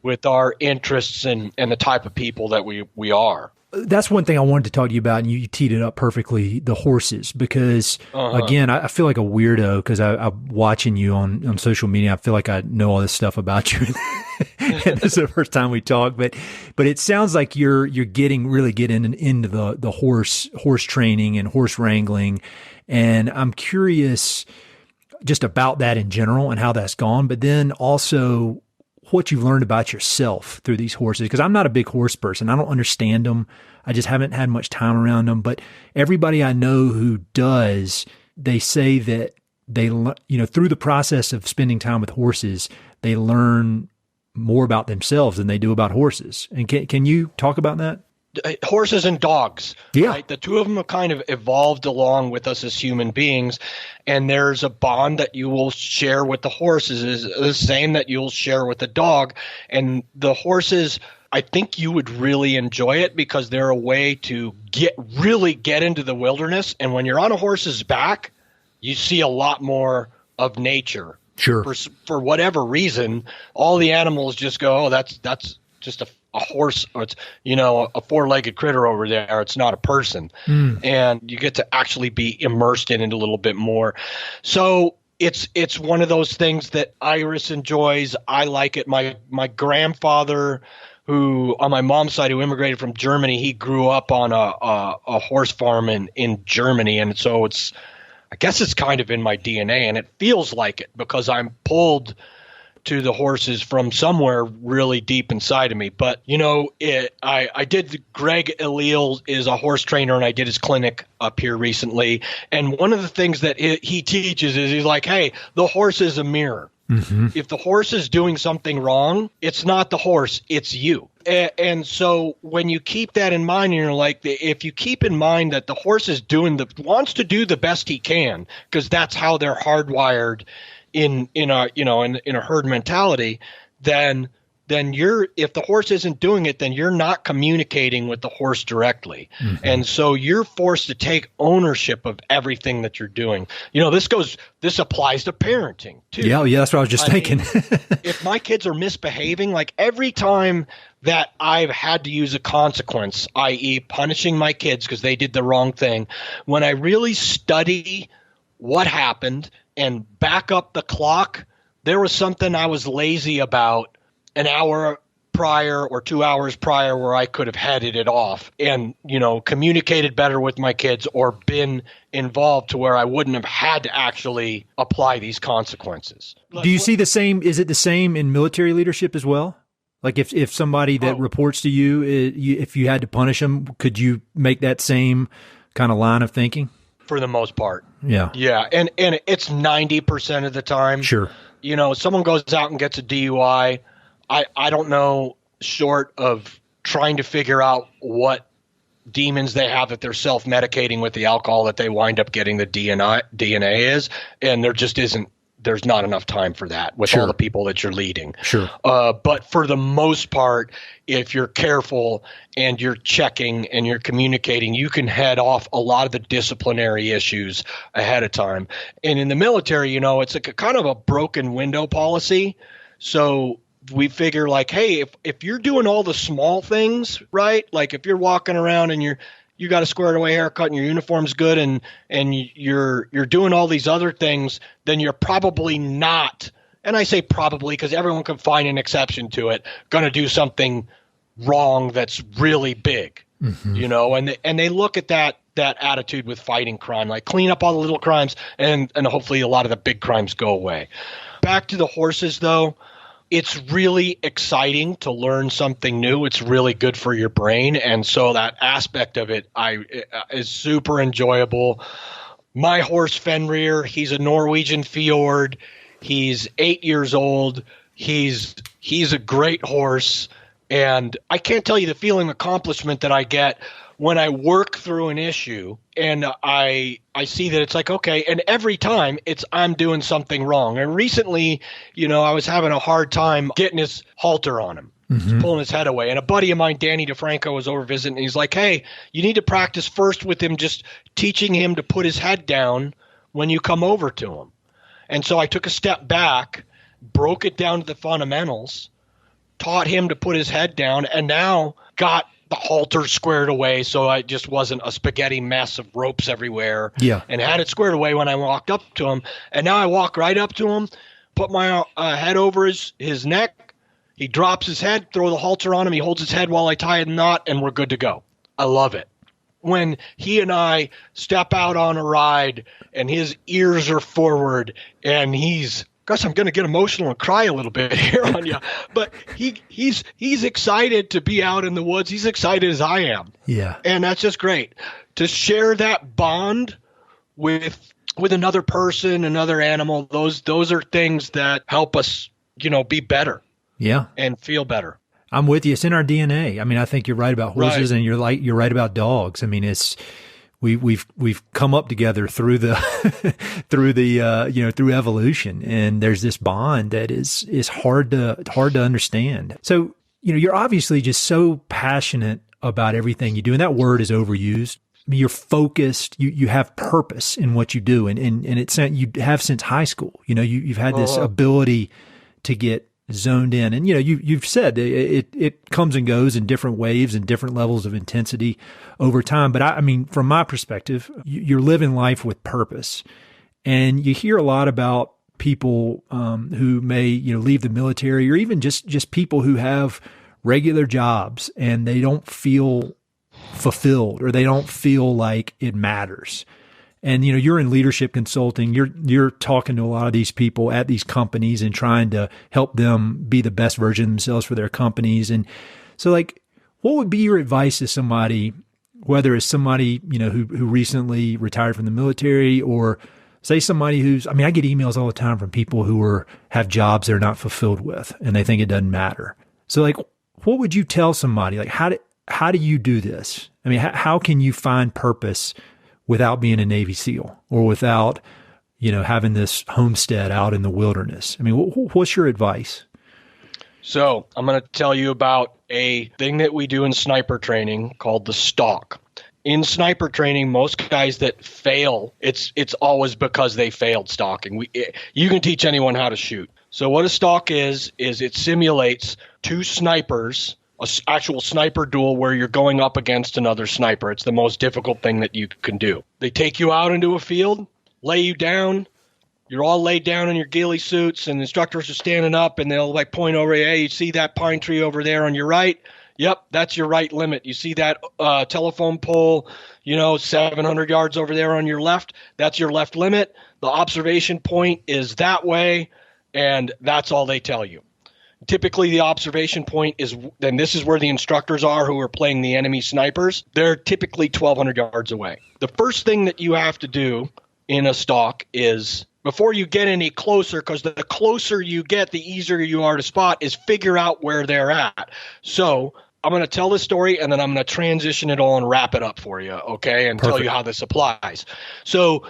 with our interests and the type of people that we are. That's one thing I wanted to talk to you about, and you teed it up perfectly, the horses, because again, I feel like a weirdo because I'm watching you on social media. I feel like I know all this stuff about you. This is the first time we talk, but it sounds like you're really getting into the horse training and horse wrangling. And I'm curious just about that in general and how that's gone, but then also what you've learned about yourself through these horses. Because I'm not a big horse person. I don't understand them. I just haven't had much time around them. But everybody I know who does, they say that they, through the process of spending time with horses, they learn more about themselves than they do about horses. And can you talk about that? Horses and dogs. Yeah. Right? The two of them have kind of evolved along with us as human beings. And there's a bond that you will share with the horses is the same that you'll share with the dog. And the horses, I think you would really enjoy it because they're a way to really get into the wilderness. And when you're on a horse's back, you see a lot more of nature. Sure. For whatever reason, all the animals just go, oh, that's just a horse, or it's, a four-legged critter over there. It's not a person. And you get to actually be immersed in it a little bit more. So it's one of those things that Iris enjoys. I like it. My grandfather, who on my mom's side, who immigrated from Germany, he grew up on a horse farm in Germany. And so I guess it's kind of in my DNA, and it feels like it because I'm pulled to the horses from somewhere really deep inside of me. But, I did, Greg Ellil is a horse trainer, and I did his clinic up here recently. And one of the things that he teaches is he's like, hey, the horse is a mirror. If the horse is doing something wrong, it's not the horse, it's you. And so when you keep that in mind, and you're like, if you keep in mind that the horse is wants to do the best he can, because that's how they're hardwired in a herd mentality, then if the horse isn't doing it, then you're not communicating with the horse directly. And so you're forced to take ownership of everything that you're doing. This applies to parenting too. Yeah, that's what I was just thinking. If my kids are misbehaving, like every time that I've had to use a consequence, i.e. punishing my kids because they did the wrong thing, when I really study what happened and back up the clock, there was something I was lazy about an hour prior or 2 hours prior where I could have headed it off and, communicated better with my kids or been involved to where I wouldn't have had to actually apply these consequences. Do you see the same? Is it the same in military leadership as well? Like if somebody that reports to you, if you had to punish them, could you make that same kind of line of thinking? For the most part. Yeah. Yeah. And it's 90% of the time. Sure. Someone goes out and gets a DUI. I don't know, short of trying to figure out what demons they have that they're self-medicating with the alcohol that they wind up getting the DNA is, and there's not enough time for that with all the people that you're leading. Sure. But for the most part, if you're careful and you're checking and you're communicating, you can head off a lot of the disciplinary issues ahead of time. And in the military, it's like a kind of a broken window policy. So we figure like, hey, if you're doing all the small things, right? Like if you're walking around and you got a squared away haircut and your uniform's good and you're doing all these other things, then you're probably not, and I say probably because everyone can find an exception to it, going to do something wrong that's really big, and they look at that attitude with fighting crime, like clean up all the little crimes and hopefully a lot of the big crimes go away. Back to the horses though. It's really exciting to learn something new. It's really good for your brain. And so that aspect of it is super enjoyable. My horse, Fenrir, he's a Norwegian fjord. He's 8 years old. He's a great horse. And I can't tell you the feeling accomplishment that I get when I work through an issue and I see that it's like, okay, and every time I'm doing something wrong. And recently, I was having a hard time getting his halter on him, pulling his head away. And a buddy of mine, Danny DeFranco, was over visiting. And he's like, hey, you need to practice first with him, just teaching him to put his head down when you come over to him. And so I took a step back, broke it down to the fundamentals, taught him to put his head down, and now got the halter squared away so I just wasn't a spaghetti mess of ropes everywhere. Yeah. And had it squared away when I walked up to him. And now I walk right up to him, put my head over his neck. He drops his head, throw the halter on him. He holds his head while I tie a knot, and we're good to go. I love it. When he and I step out on a ride and his ears are forward and gosh, I'm going to get emotional and cry a little bit here on you. But he's excited to be out in the woods. He's excited as I am. Yeah. And that's just great. To share that bond with another person, another animal, those are things that help us, be better. Yeah. And feel better. I'm with you. It's in our DNA. I mean, I think you're right about horses, and you're right about dogs. I mean, we've come up together through through evolution, and there's this bond that is hard to understand. So, you're obviously just so passionate about everything you do, and that word is overused. I mean, you're focused, you have purpose in what you do, and it's you have since high school. You've had this ability to get zoned in, and you've said it comes and goes in different waves and different levels of intensity over time. But I mean, from my perspective, you're living life with purpose, and you hear a lot about people who may leave the military, or even just people who have regular jobs and they don't feel fulfilled, or they don't feel like it matters. And, you're in leadership consulting, you're talking to a lot of these people at these companies and trying to help them be the best version of themselves for their companies. And so, what would be your advice to somebody, whether it's somebody, who recently retired from the military, or say somebody who's, I get emails all the time from people who have jobs they're not fulfilled with and they think it doesn't matter. So like, what would you tell somebody? Like, how do you do this? How can you find purpose without being a Navy SEAL or without, having this homestead out in the wilderness? What's your advice? So I'm going to tell you about a thing that we do in sniper training called the stalk. In sniper training, most guys that fail, it's always because they failed stalking. You can teach anyone how to shoot. So what a stalk is it simulates two snipers, an actual sniper duel where you're going up against another sniper. It's the most difficult thing that you can do. They take you out into a field, lay you down. You're all laid down in your ghillie suits, and the instructors are standing up, and they'll like point over, hey, you see that pine tree over there on your right? Yep, that's your right limit. You see that telephone pole, 700 yards over there on your left? That's your left limit. The observation point is that way, and that's all they tell you. Typically, the observation point is, then this is where the instructors are who are playing the enemy snipers. They're typically 1,200 yards away. The first thing that you have to do in a stalk is, before you get any closer, because the closer you get, the easier you are to spot, is figure out where they're at. So I'm going to tell this story, and then I'm going to transition it all and wrap it up for you, okay, and Perfect. Tell you how this applies. So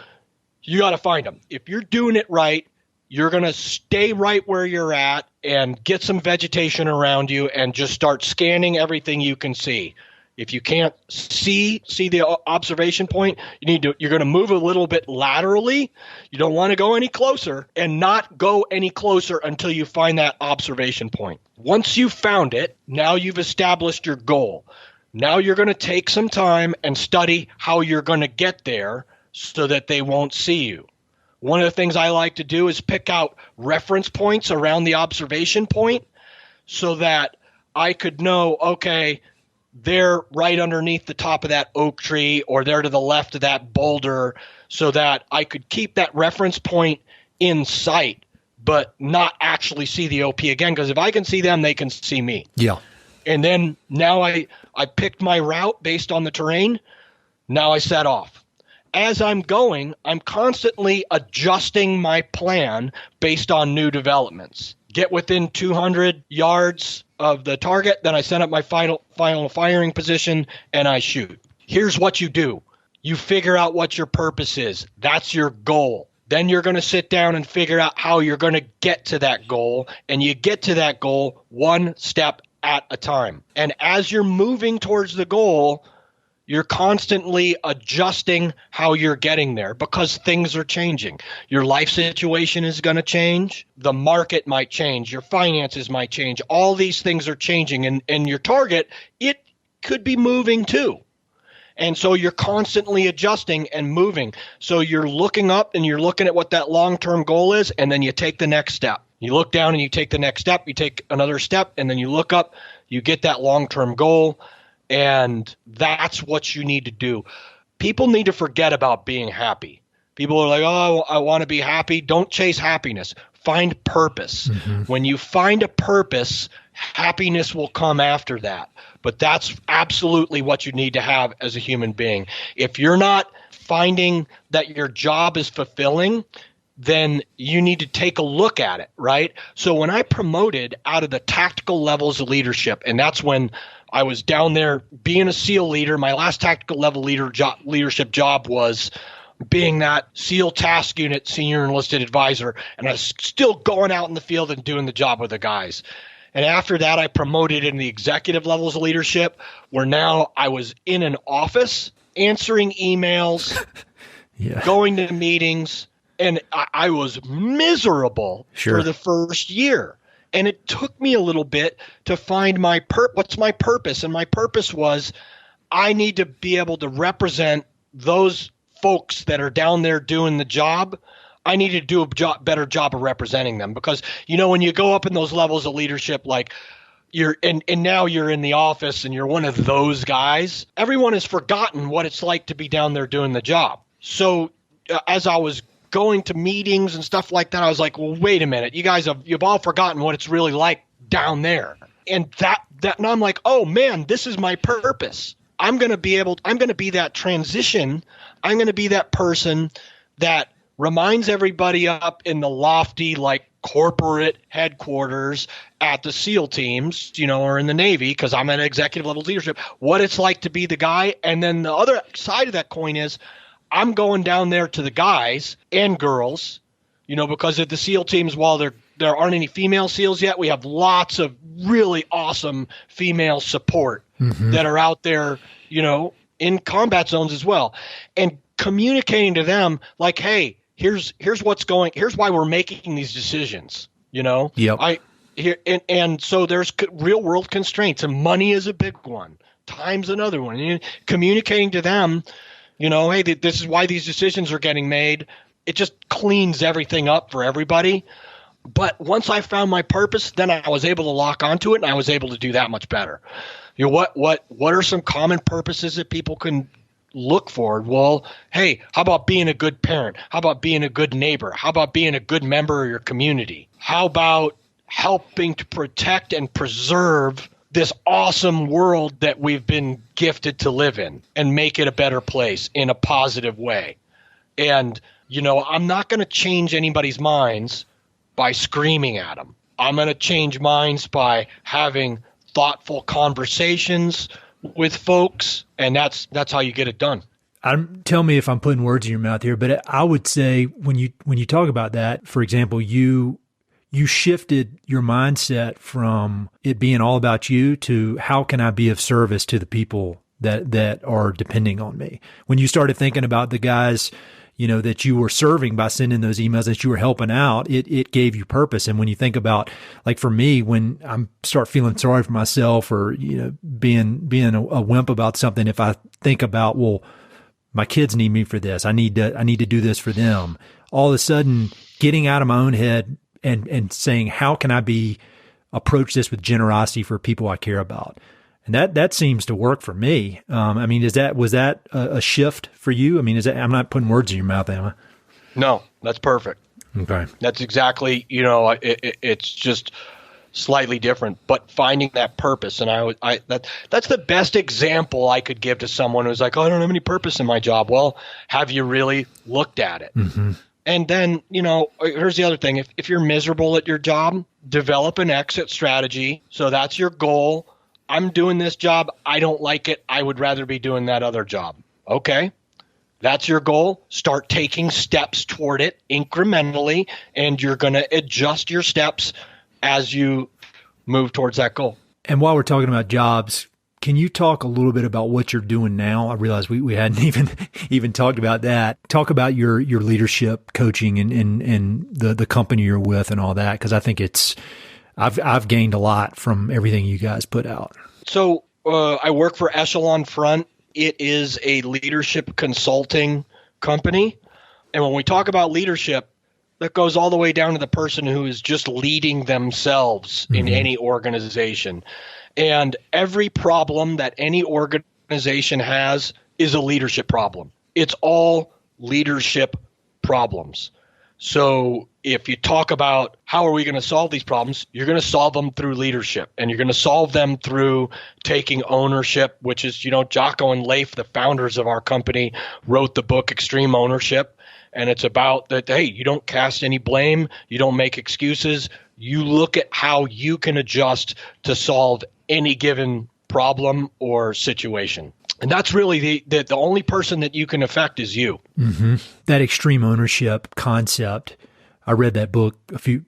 you got to find them. If you're doing it right, you're going to stay right where you're at and get some vegetation around you and just start scanning everything you can see. If you can't see the observation point, you're going to move a little bit laterally. You don't want to go any closer, and not go any closer until you find that observation point. Once you've found it, now you've established your goal. Now you're going to take some time and study how you're going to get there so that they won't see you. One of the things I like to do is pick out reference points around the observation point so that I could know, okay, they're right underneath the top of that oak tree, or they're to the left of that boulder, so that I could keep that reference point in sight, but not actually see the OP again. Because if I can see them, they can see me. Yeah. And then now I picked my route based on the terrain. Now I set off. As I'm going, I'm constantly adjusting my plan based on new developments. Get within 200 yards of the target, then I set up my final firing position, and I shoot. Here's what you do. You figure out what your purpose is. That's your goal. Then you're going to sit down and figure out how you're going to get to that goal, and you get to that goal one step at a time. And as you're moving towards the goal, you're constantly adjusting how you're getting there, because things are changing. Your life situation is going to change. The market might change. Your finances might change. All these things are changing, and your target, it could be moving too. And so you're constantly adjusting and moving. So you're looking up and you're looking at what that long-term goal is, and then you take the next step. You look down and you take the next step. You take another step, and then you look up. You get that long-term goal. And that's what you need to do. People need to forget about being happy. People are like, oh, I want to be happy. Don't chase happiness. Find purpose. Mm-hmm. When you find a purpose, happiness will come after that. But that's absolutely what you need to have as a human being. If you're not finding that your job is fulfilling, then you need to take a look at it, right? So when I promoted out of the tactical levels of leadership, and that's when I was down there being a SEAL leader. My last tactical level leadership job was being that SEAL task unit senior enlisted advisor, and I was still going out in the field and doing the job with the guys. And after that, I promoted in the executive levels of leadership, where now I was in an office answering emails, going to meetings, and I was miserable for the first year. And it took me a little bit to find what's my purpose. And my purpose was, I need to be able to represent those folks that are down there doing the job. I need to do a better job of representing them, because, when you go up in those levels of leadership, like and now you're in the office and you're one of those guys, everyone has forgotten what it's like to be down there doing the job. So as I was going to meetings and stuff like that, I was like, well, wait a minute, you've all forgotten what it's really like down there. And that now I'm like, oh man, this is my purpose. I'm going to be that transition. I'm going to be that person that reminds everybody up in the lofty, like corporate headquarters at the SEAL teams, or in the Navy, because I'm at executive level leadership, what it's like to be the guy. And then the other side of that coin is I'm going down there to the guys and girls, because at the SEAL teams, while there aren't any female SEALs yet, we have lots of really awesome female support that are out there, in combat zones as well. And communicating to them like, hey, here's why we're making these decisions, Yep. And so there's real world constraints, and money is a big one. Time's another one. And communicating to them, hey, this is why these decisions are getting made. It just cleans everything up for everybody. But once I found my purpose, then I was able to lock onto it, and I was able to do that much better. What are some common purposes that people can look for? Well, hey, how about being a good parent? How about being a good neighbor? How about being a good member of your community? How about helping to protect and preserve this awesome world that we've been gifted to live in and make it a better place in a positive way? And, I'm not going to change anybody's minds by screaming at them. I'm going to change minds by having thoughtful conversations with folks, and that's how you get it done. Tell me if I'm putting words in your mouth here, but I would say when you talk about that, for example, you shifted your mindset from it being all about you to how can I be of service to the people that are depending on me. When you started thinking about the guys, that you were serving by sending those emails, that you were helping out, it gave you purpose. And when you think about, like for me, when I start feeling sorry for myself or, being a wimp about something, if I think about, well, my kids need me for this, I need to do this for them, all of a sudden getting out of my own head and saying, how can I approach this with generosity for people I care about? And that seems to work for me. Was that a shift for you? I'm not putting words in your mouth, am I? No, that's perfect. Okay. That's exactly, it's just slightly different, but finding that purpose. And that's the best example I could give to someone who's like, oh, I don't have any purpose in my job. Well, have you really looked at it? Mm-hmm. And then, here's the other thing. If you're miserable at your job, develop an exit strategy. So that's your goal. I'm doing this job. I don't like it. I would rather be doing that other job. Okay. That's your goal. Start taking steps toward it incrementally, and you're going to adjust your steps as you move towards that goal. And while we're talking about jobs, can you talk a little bit about what you're doing now? I realize we hadn't even talked about that. Talk about your leadership coaching and the company you're with and all that, because I think I've gained a lot from everything you guys put out. So I work for Echelon Front. It is a leadership consulting company. And when we talk about leadership, that goes all the way down to the person who is just leading themselves in any organization. And every problem that any organization has is a leadership problem. It's all leadership problems. So if you talk about how are we going to solve these problems, you're going to solve them through leadership, and you're going to solve them through taking ownership, which is, Jocko and Leif, the founders of our company, wrote the book Extreme Ownership. And it's about that, hey, you don't cast any blame. You don't make excuses. You look at how you can adjust to solve any given problem or situation. And that's really the only person that you can affect is you. Mm-hmm. That extreme ownership concept, I read that book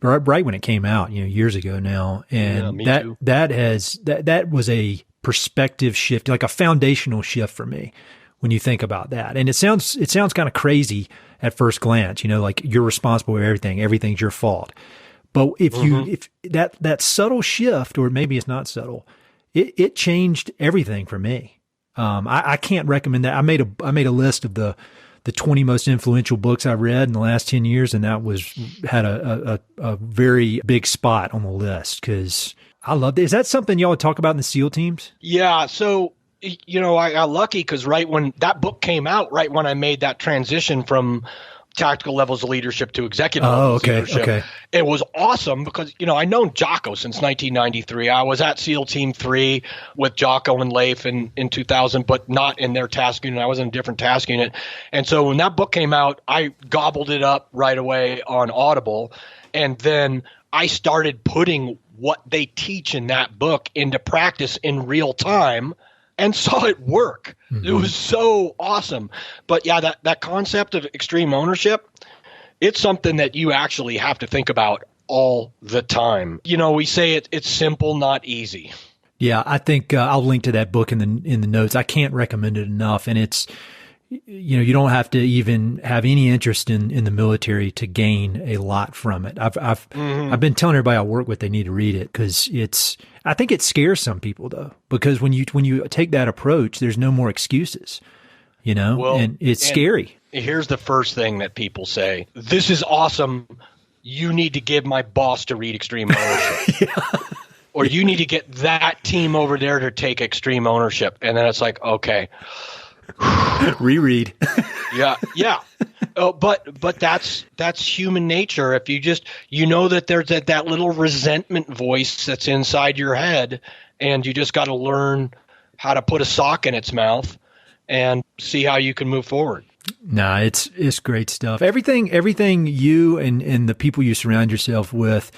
right when it came out, years ago now. And that was a perspective shift, like a foundational shift for me when you think about that. And it sounds kind of crazy at first glance, like you're responsible for everything. Everything's your fault. But if that subtle shift, or maybe it's not subtle, it changed everything for me. I can't recommend that. I made a list of the 20 most influential books I've read in the last 10 years, and that had a very big spot on the list because I loved it. Is that something y'all would talk about in the SEAL teams? Yeah. So, I got lucky because right when that book came out, right when I made that transition from tactical levels of leadership to executive levels of leadership. Okay. It was awesome because, I've known Jocko since 1993. I was at SEAL Team 3 with Jocko and Leif in 2000, but not in their task unit. I was in a different task unit. And so when that book came out, I gobbled it up right away on Audible. And then I started putting what they teach in that book into practice in real time and saw it work. Mm-hmm. It was so awesome. But yeah, that concept of extreme ownership, it's something that you actually have to think about all the time. We say it's simple, not easy. Yeah, I think I'll link to that book in the notes. I can't recommend it enough. And it's, you don't have to even have any interest in the military to gain a lot from it. I've been telling everybody I work with they need to read it because I think it scares some people though, because when you take that approach, there's no more excuses, and it's scary. Here's the first thing that people say: "This is awesome. You need to give my boss to read Extreme Ownership." Or you need to get that team over there to take extreme ownership. And then it's like, okay. Reread. Yeah. But that's human nature. If you just, that there's that little resentment voice that's inside your head, and you just got to learn how to put a sock in its mouth and see how you can move forward. Nah, it's great stuff. Everything you and the people you surround yourself with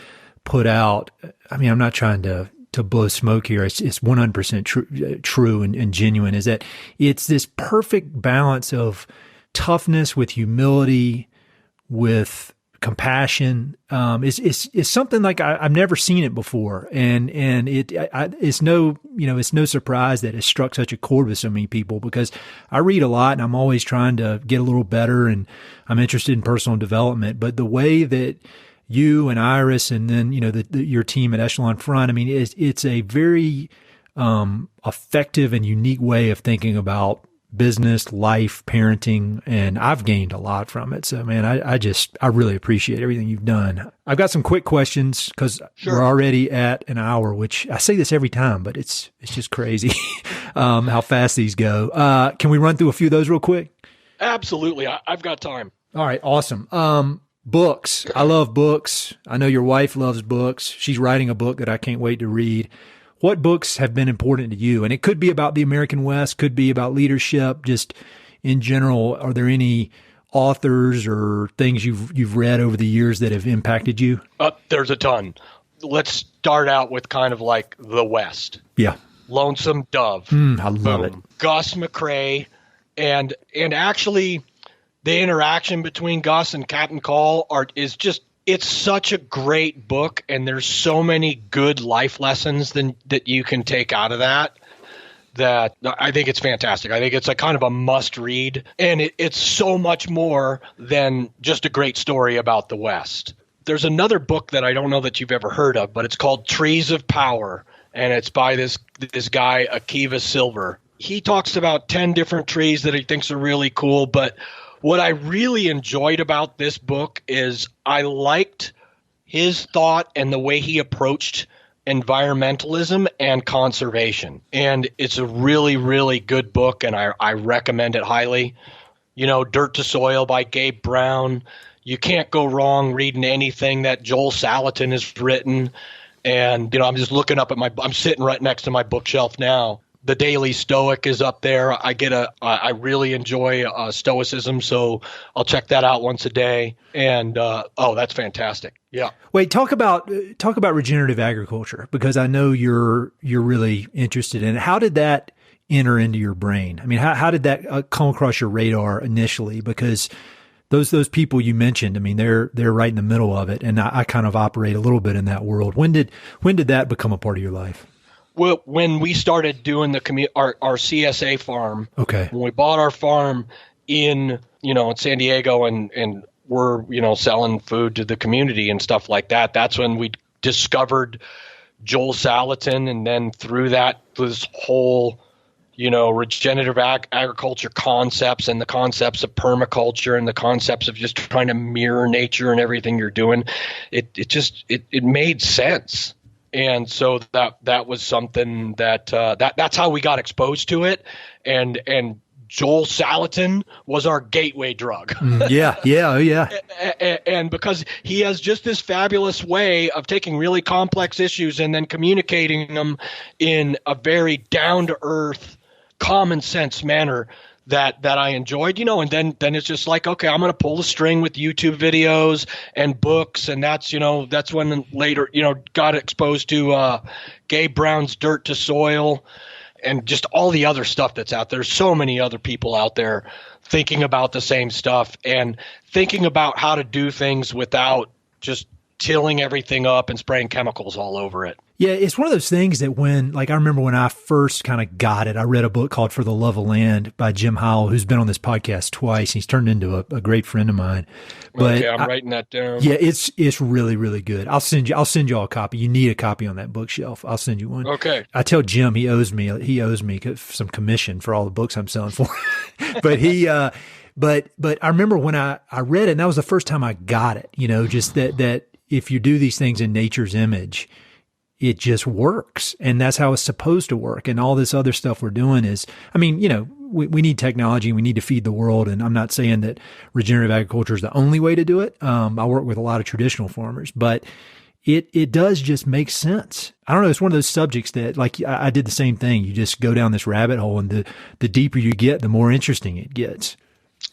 put out. I mean, I'm not trying to blow smoke here. It's 100% true and genuine, is that it's this perfect balance of toughness with humility, with compassion. It's something like I've never seen it before. And it's no surprise that it struck such a chord with so many people, because I read a lot and I'm always trying to get a little better and I'm interested in personal development. But the way that you and Iris and then, your team at Echelon Front, I mean, it's a very effective and unique way of thinking about business, life, parenting, and I've gained a lot from it. So, man, I really appreciate everything you've done. I've got some quick questions because We're already at an hour, which I say this every time, but it's just crazy how fast these go. Can we run through a few of those real quick? Absolutely. I've got time. All right. Awesome. Books. I love books. I know your wife loves books. She's writing a book that I can't wait to read. What books have been important to you? And it could be about the American West, could be about leadership, just in general. Are there any authors or things you've read over the years that have impacted you? There's a ton. Let's start out with kind of like the West. Yeah. Lonesome Dove. I love it. Gus McCrae. And actually, the interaction between Gus and Captain Call is just, it's such a great book, and there's so many good life lessons that you can take out of that I think it's fantastic. I think it's a kind of a must read, and it's so much more than just a great story about the West. There's another book that I don't know that you've ever heard of, but it's called Trees of Power, and it's by this guy, Akiva Silver. He talks about 10 different trees that he thinks are really cool, but what I really enjoyed about this book is I liked his thought and the way he approached environmentalism and conservation. And it's a really, really good book, and I recommend it highly. Dirt to Soil by Gabe Brown. You can't go wrong reading anything that Joel Salatin has written. And, I'm just looking up at I'm sitting right next to my bookshelf now. The Daily Stoic is up there. I really enjoy Stoicism, so I'll check that out once a day. And that's fantastic. Yeah. Wait, talk about regenerative agriculture, because I know you're really interested in it. How did that enter into your brain? I mean, how did that come across your radar initially? Because those people you mentioned, I mean, they're right in the middle of it, and I kind of operate a little bit in that world. When did that become a part of your life? Well, when we started doing our CSA farm, okay, when we bought our farm in San Diego and we're selling food to the community and stuff like that, that's when we discovered Joel Salatin, and then through that, this whole regenerative agriculture concepts and the concepts of permaculture and the concepts of just trying to mirror nature and everything you're doing, it made sense. And so that was something that's how we got exposed to it, and Joel Salatin was our gateway drug. And because he has just this fabulous way of taking really complex issues and then communicating them in a very down-to-earth, common sense manner that I enjoyed, and then it's just like, okay, I'm going to pull the string with YouTube videos and books. And that's when later, got exposed to Gabe Brown's Dirt to Soil and just all the other stuff that's out there. So many other people out there thinking about the same stuff and thinking about how to do things without just tilling everything up and spraying chemicals all over it. Yeah, it's one of those things that I remember when I first kind of got it, I read a book called For the Love of Land by Jim Howell, who's been on this podcast twice. He's turned into a great friend of mine. But okay, I'm writing that down. Yeah, it's really, really good. I'll send you all a copy. You need a copy on that bookshelf. I'll send you one. Okay. I tell Jim he owes me some commission for all the books I'm selling for. But but I remember when I read it, and that was the first time I got it, just that if you do these things in nature's image, it just works. And that's how it's supposed to work. And all this other stuff we're doing is, we need technology and we need to feed the world. And I'm not saying that regenerative agriculture is the only way to do it. I work with a lot of traditional farmers, but it does just make sense. I don't know. It's one of those subjects that, like, I did the same thing. You just go down this rabbit hole, and the deeper you get, the more interesting it gets.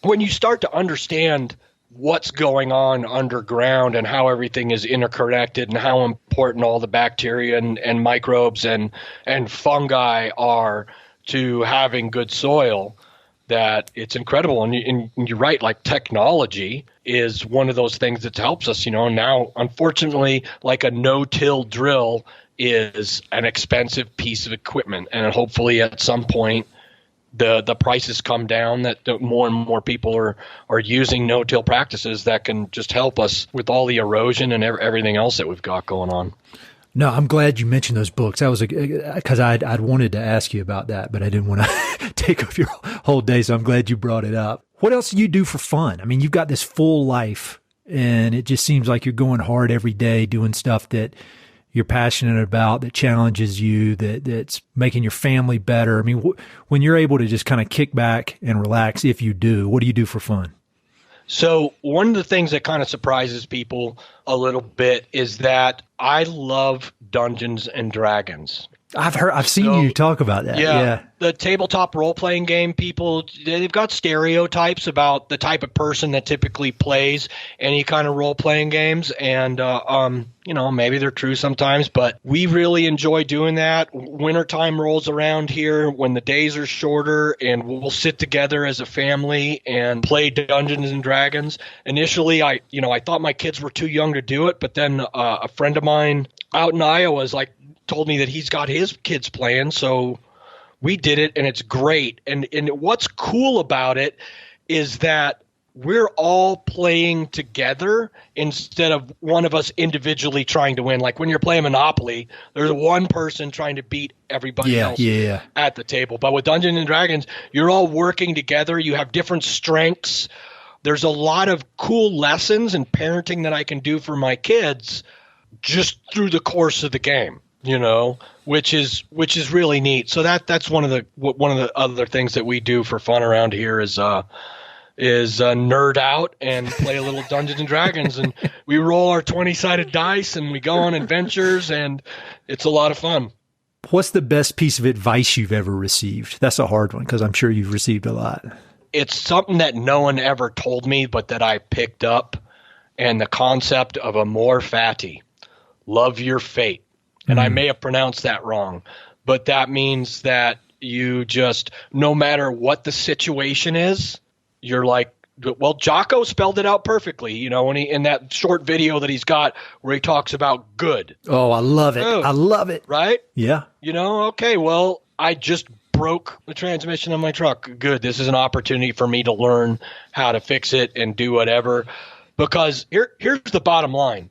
When you start to understand what's going on underground and how everything is interconnected and how important all the bacteria and microbes and fungi are to having good soil, that it's incredible. And you're right, like, technology is one of those things that helps us, now, unfortunately, like a no-till drill is an expensive piece of equipment. And hopefully at some point, the prices come down, that more and more people are using no-till practices that can just help us with all the erosion and everything else that we've got going on. No, I'm glad you mentioned those books. That was because I'd wanted to ask you about that, but I didn't want to take up your whole day. So I'm glad you brought it up. What else do you do for fun? You've got this full life, and it just seems like you're going hard every day, doing stuff that you're passionate about, that challenges you, that's making your family better. When you're able to just kind of kick back and relax, if you do, what do you do for fun? So one of the things that kind of surprises people a little bit is that I love Dungeons and Dragons. I've seen you talk about that. Yeah. The tabletop role-playing game people, they've got stereotypes about the type of person that typically plays any kind of role-playing games. And, maybe they're true sometimes, but we really enjoy doing that. Wintertime rolls around here when the days are shorter, and we'll sit together as a family and play Dungeons and Dragons. Initially, I thought my kids were too young to do it, but then a friend of mine out in Iowa told me that he's got his kids playing, so we did it, and it's great. And what's cool about it is that we're all playing together instead of one of us individually trying to win. Like when you're playing Monopoly, there's one person trying to beat everybody else at the table. But with Dungeons and Dragons, you're all working together. You have different strengths. There's a lot of cool lessons and parenting that I can do for my kids just through the course of the game, which is really neat. So that's one of the other things that we do for fun around here is nerd out and play a little Dungeons and Dragons, and we roll our 20-sided dice and we go on adventures, and it's a lot of fun. What's the best piece of advice you've ever received? That's a hard one because I'm sure you've received a lot. It's something that no one ever told me, but that I picked up, and the concept of amor fati, love your fate. And I may have pronounced that wrong, but that means that you just, no matter what the situation is, you're like, well, Jocko spelled it out perfectly, when in that short video that he's got where he talks about good. Oh, I love it. I love it. Right? Yeah. Okay, well, I just broke the transmission on my truck. Good. This is an opportunity for me to learn how to fix it and do whatever. Because here's the bottom line.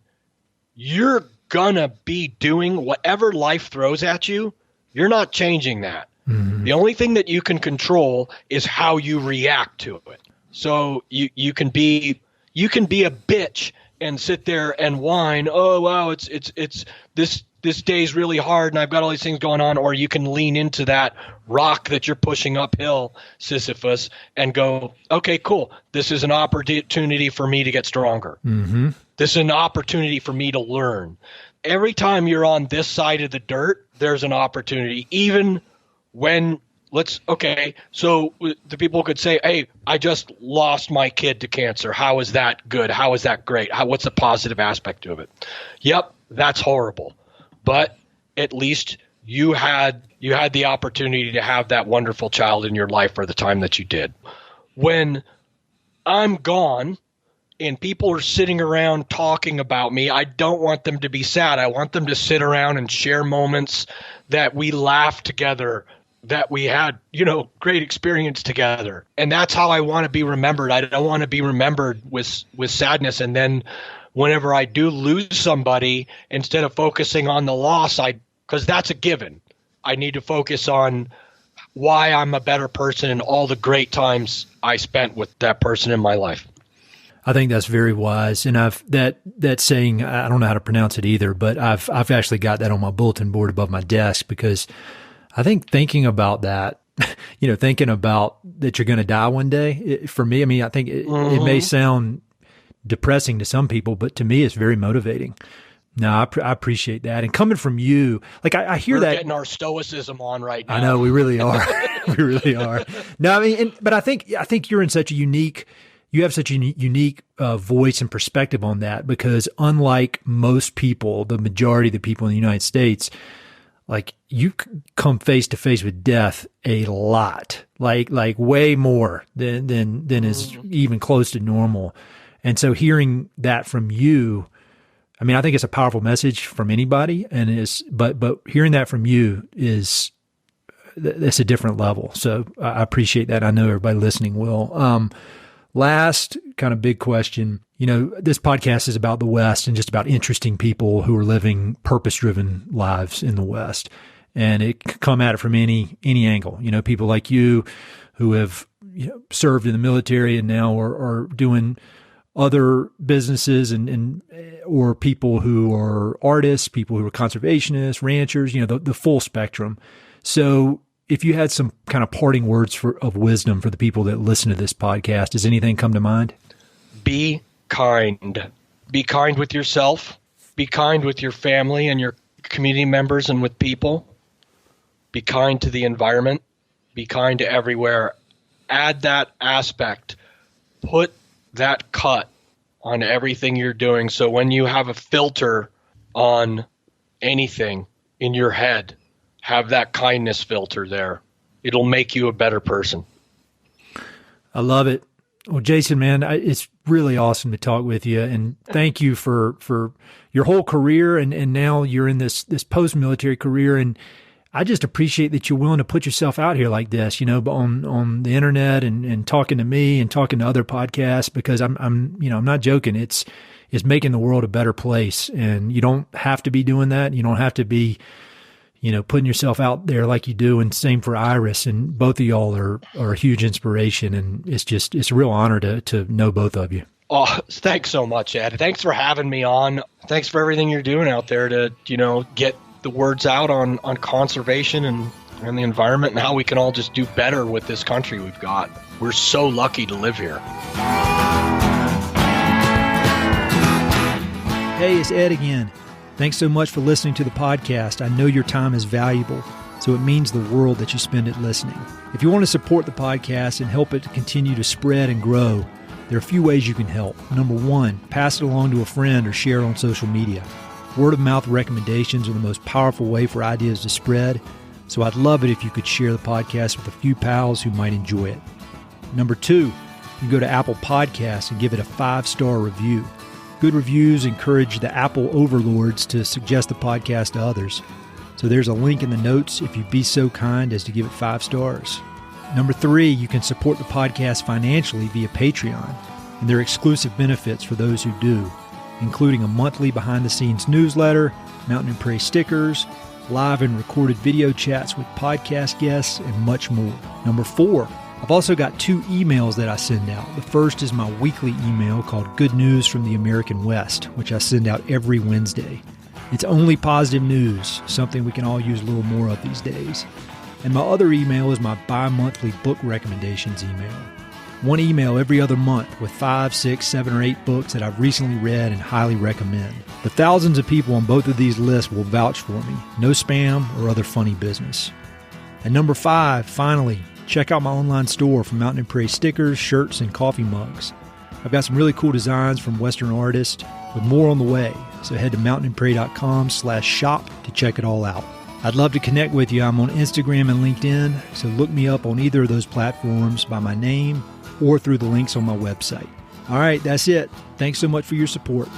You're gonna be doing whatever life throws at you. You're not changing that. Mm-hmm. The only thing that you can control is how you react to it. So you can be a bitch and sit there and whine, oh wow, it's this day's really hard and I've got all these things going on, or you can lean into that rock that you're pushing uphill, Sisyphus, and go, okay, cool. This is an opportunity for me to get stronger. Mm-hmm. This is an opportunity for me to learn. Every time you're on this side of the dirt, there's an opportunity. Even when so the people could say, hey, I just lost my kid to cancer. How is that good? How is that great? What's the positive aspect of it? Yep, that's horrible. But at least you had the opportunity to have that wonderful child in your life for the time that you did. When I'm gone and people are sitting around talking about me, I don't want them to be sad. I want them to sit around and share moments that we laughed together, that we had, great experience together. And that's how I want to be remembered. I don't want to be remembered with sadness. And then whenever I do lose somebody, instead of focusing on the loss, because that's a given, I need to focus on why I'm a better person and all the great times I spent with that person in my life. I think that's very wise. And that saying, I don't know how to pronounce it either, but I've actually got that on my bulletin board above my desk, because I think thinking about that, thinking about that you're going to die one day, for me, I think it may sound depressing to some people, but to me, it's very motivating. No, I appreciate that. And coming from you, like I hear that. We're getting our stoicism on right now. I know, we really are. We really are. No, but I think you're in such a unique, you have such a unique voice and perspective on that, because unlike most people, the majority of the people in the United States, like you come face to face with death a lot, like way more than is even close to normal. And so hearing that from you, I think it's a powerful message from anybody, but hearing that from you that's a different level. So I appreciate that. I know everybody listening will. Last kind of big question, this podcast is about the West and just about interesting people who are living purpose-driven lives in the West. And it can come at it from any angle. People like you who have served in the military and now are doing other businesses or people who are artists, people who are conservationists, ranchers, the full spectrum. So if you had some kind of parting words of wisdom for the people that listen to this podcast, does anything come to mind? Be kind. Be kind with yourself. Be kind with your family and your community members and with people. Be kind to the environment. Be kind to everywhere. Add that aspect. Put that cut on everything you're doing. So when you have a filter on anything in your head, have that kindness filter there. It'll make you a better person. I love it. Well, Jason, man, it's really awesome to talk with you, and thank you for your whole career, and now you're in this post-military career, and I just appreciate that you're willing to put yourself out here like this, on the internet and talking to me and talking to other podcasts, because I'm not joking. It's making the world a better place, and you don't have to be doing that. You don't have to be, putting yourself out there like you do, and same for Iris, and both of y'all are a huge inspiration, and it's a real honor to know both of you. Oh, thanks so much, Ed. Thanks for having me on. Thanks for everything you're doing out there to, get the words out on conservation and the environment, and how we can all just do better with this country we've got. We're so lucky to live here. Hey, it's Ed again. Thanks so much for listening to the podcast. I know your time is valuable, so it means the world that you spend it listening. If you want to support the podcast and help it to continue to spread and grow, there are a few ways you can help. Number one, pass it along to a friend or share it on social media. Word of mouth recommendations are the most powerful way for ideas to spread, so I'd love it if you could share the podcast with a few pals who might enjoy it. Number two, you go to Apple Podcasts and give it a 5-star review. Good reviews encourage the Apple overlords to suggest the podcast to others. So there's a link in the notes if you'd be so kind as to give it 5 stars. Number three, you can support the podcast financially via Patreon, and there are exclusive benefits for those who do, including a monthly behind-the-scenes newsletter, Mountain and Prairie stickers, live and recorded video chats with podcast guests, and much more. Number four, I've also got 2 emails that I send out. The first is my weekly email called Good News from the American West, which I send out every Wednesday. It's only positive news, something we can all use a little more of these days. And my other email is my bi-monthly book recommendations email. One email every other month with 5, 6, 7, or 8 books that I've recently read and highly recommend. The thousands of people on both of these lists will vouch for me. No spam or other funny business. And number 5, finally, check out my online store for Mountain and Prairie stickers, shirts, and coffee mugs. I've got some really cool designs from Western artists with more on the way. So head to mountainandprairie.com/shop to check it all out. I'd love to connect with you. I'm on Instagram and LinkedIn, so look me up on either of those platforms by my name or through the links on my website. All right, that's it. Thanks so much for your support.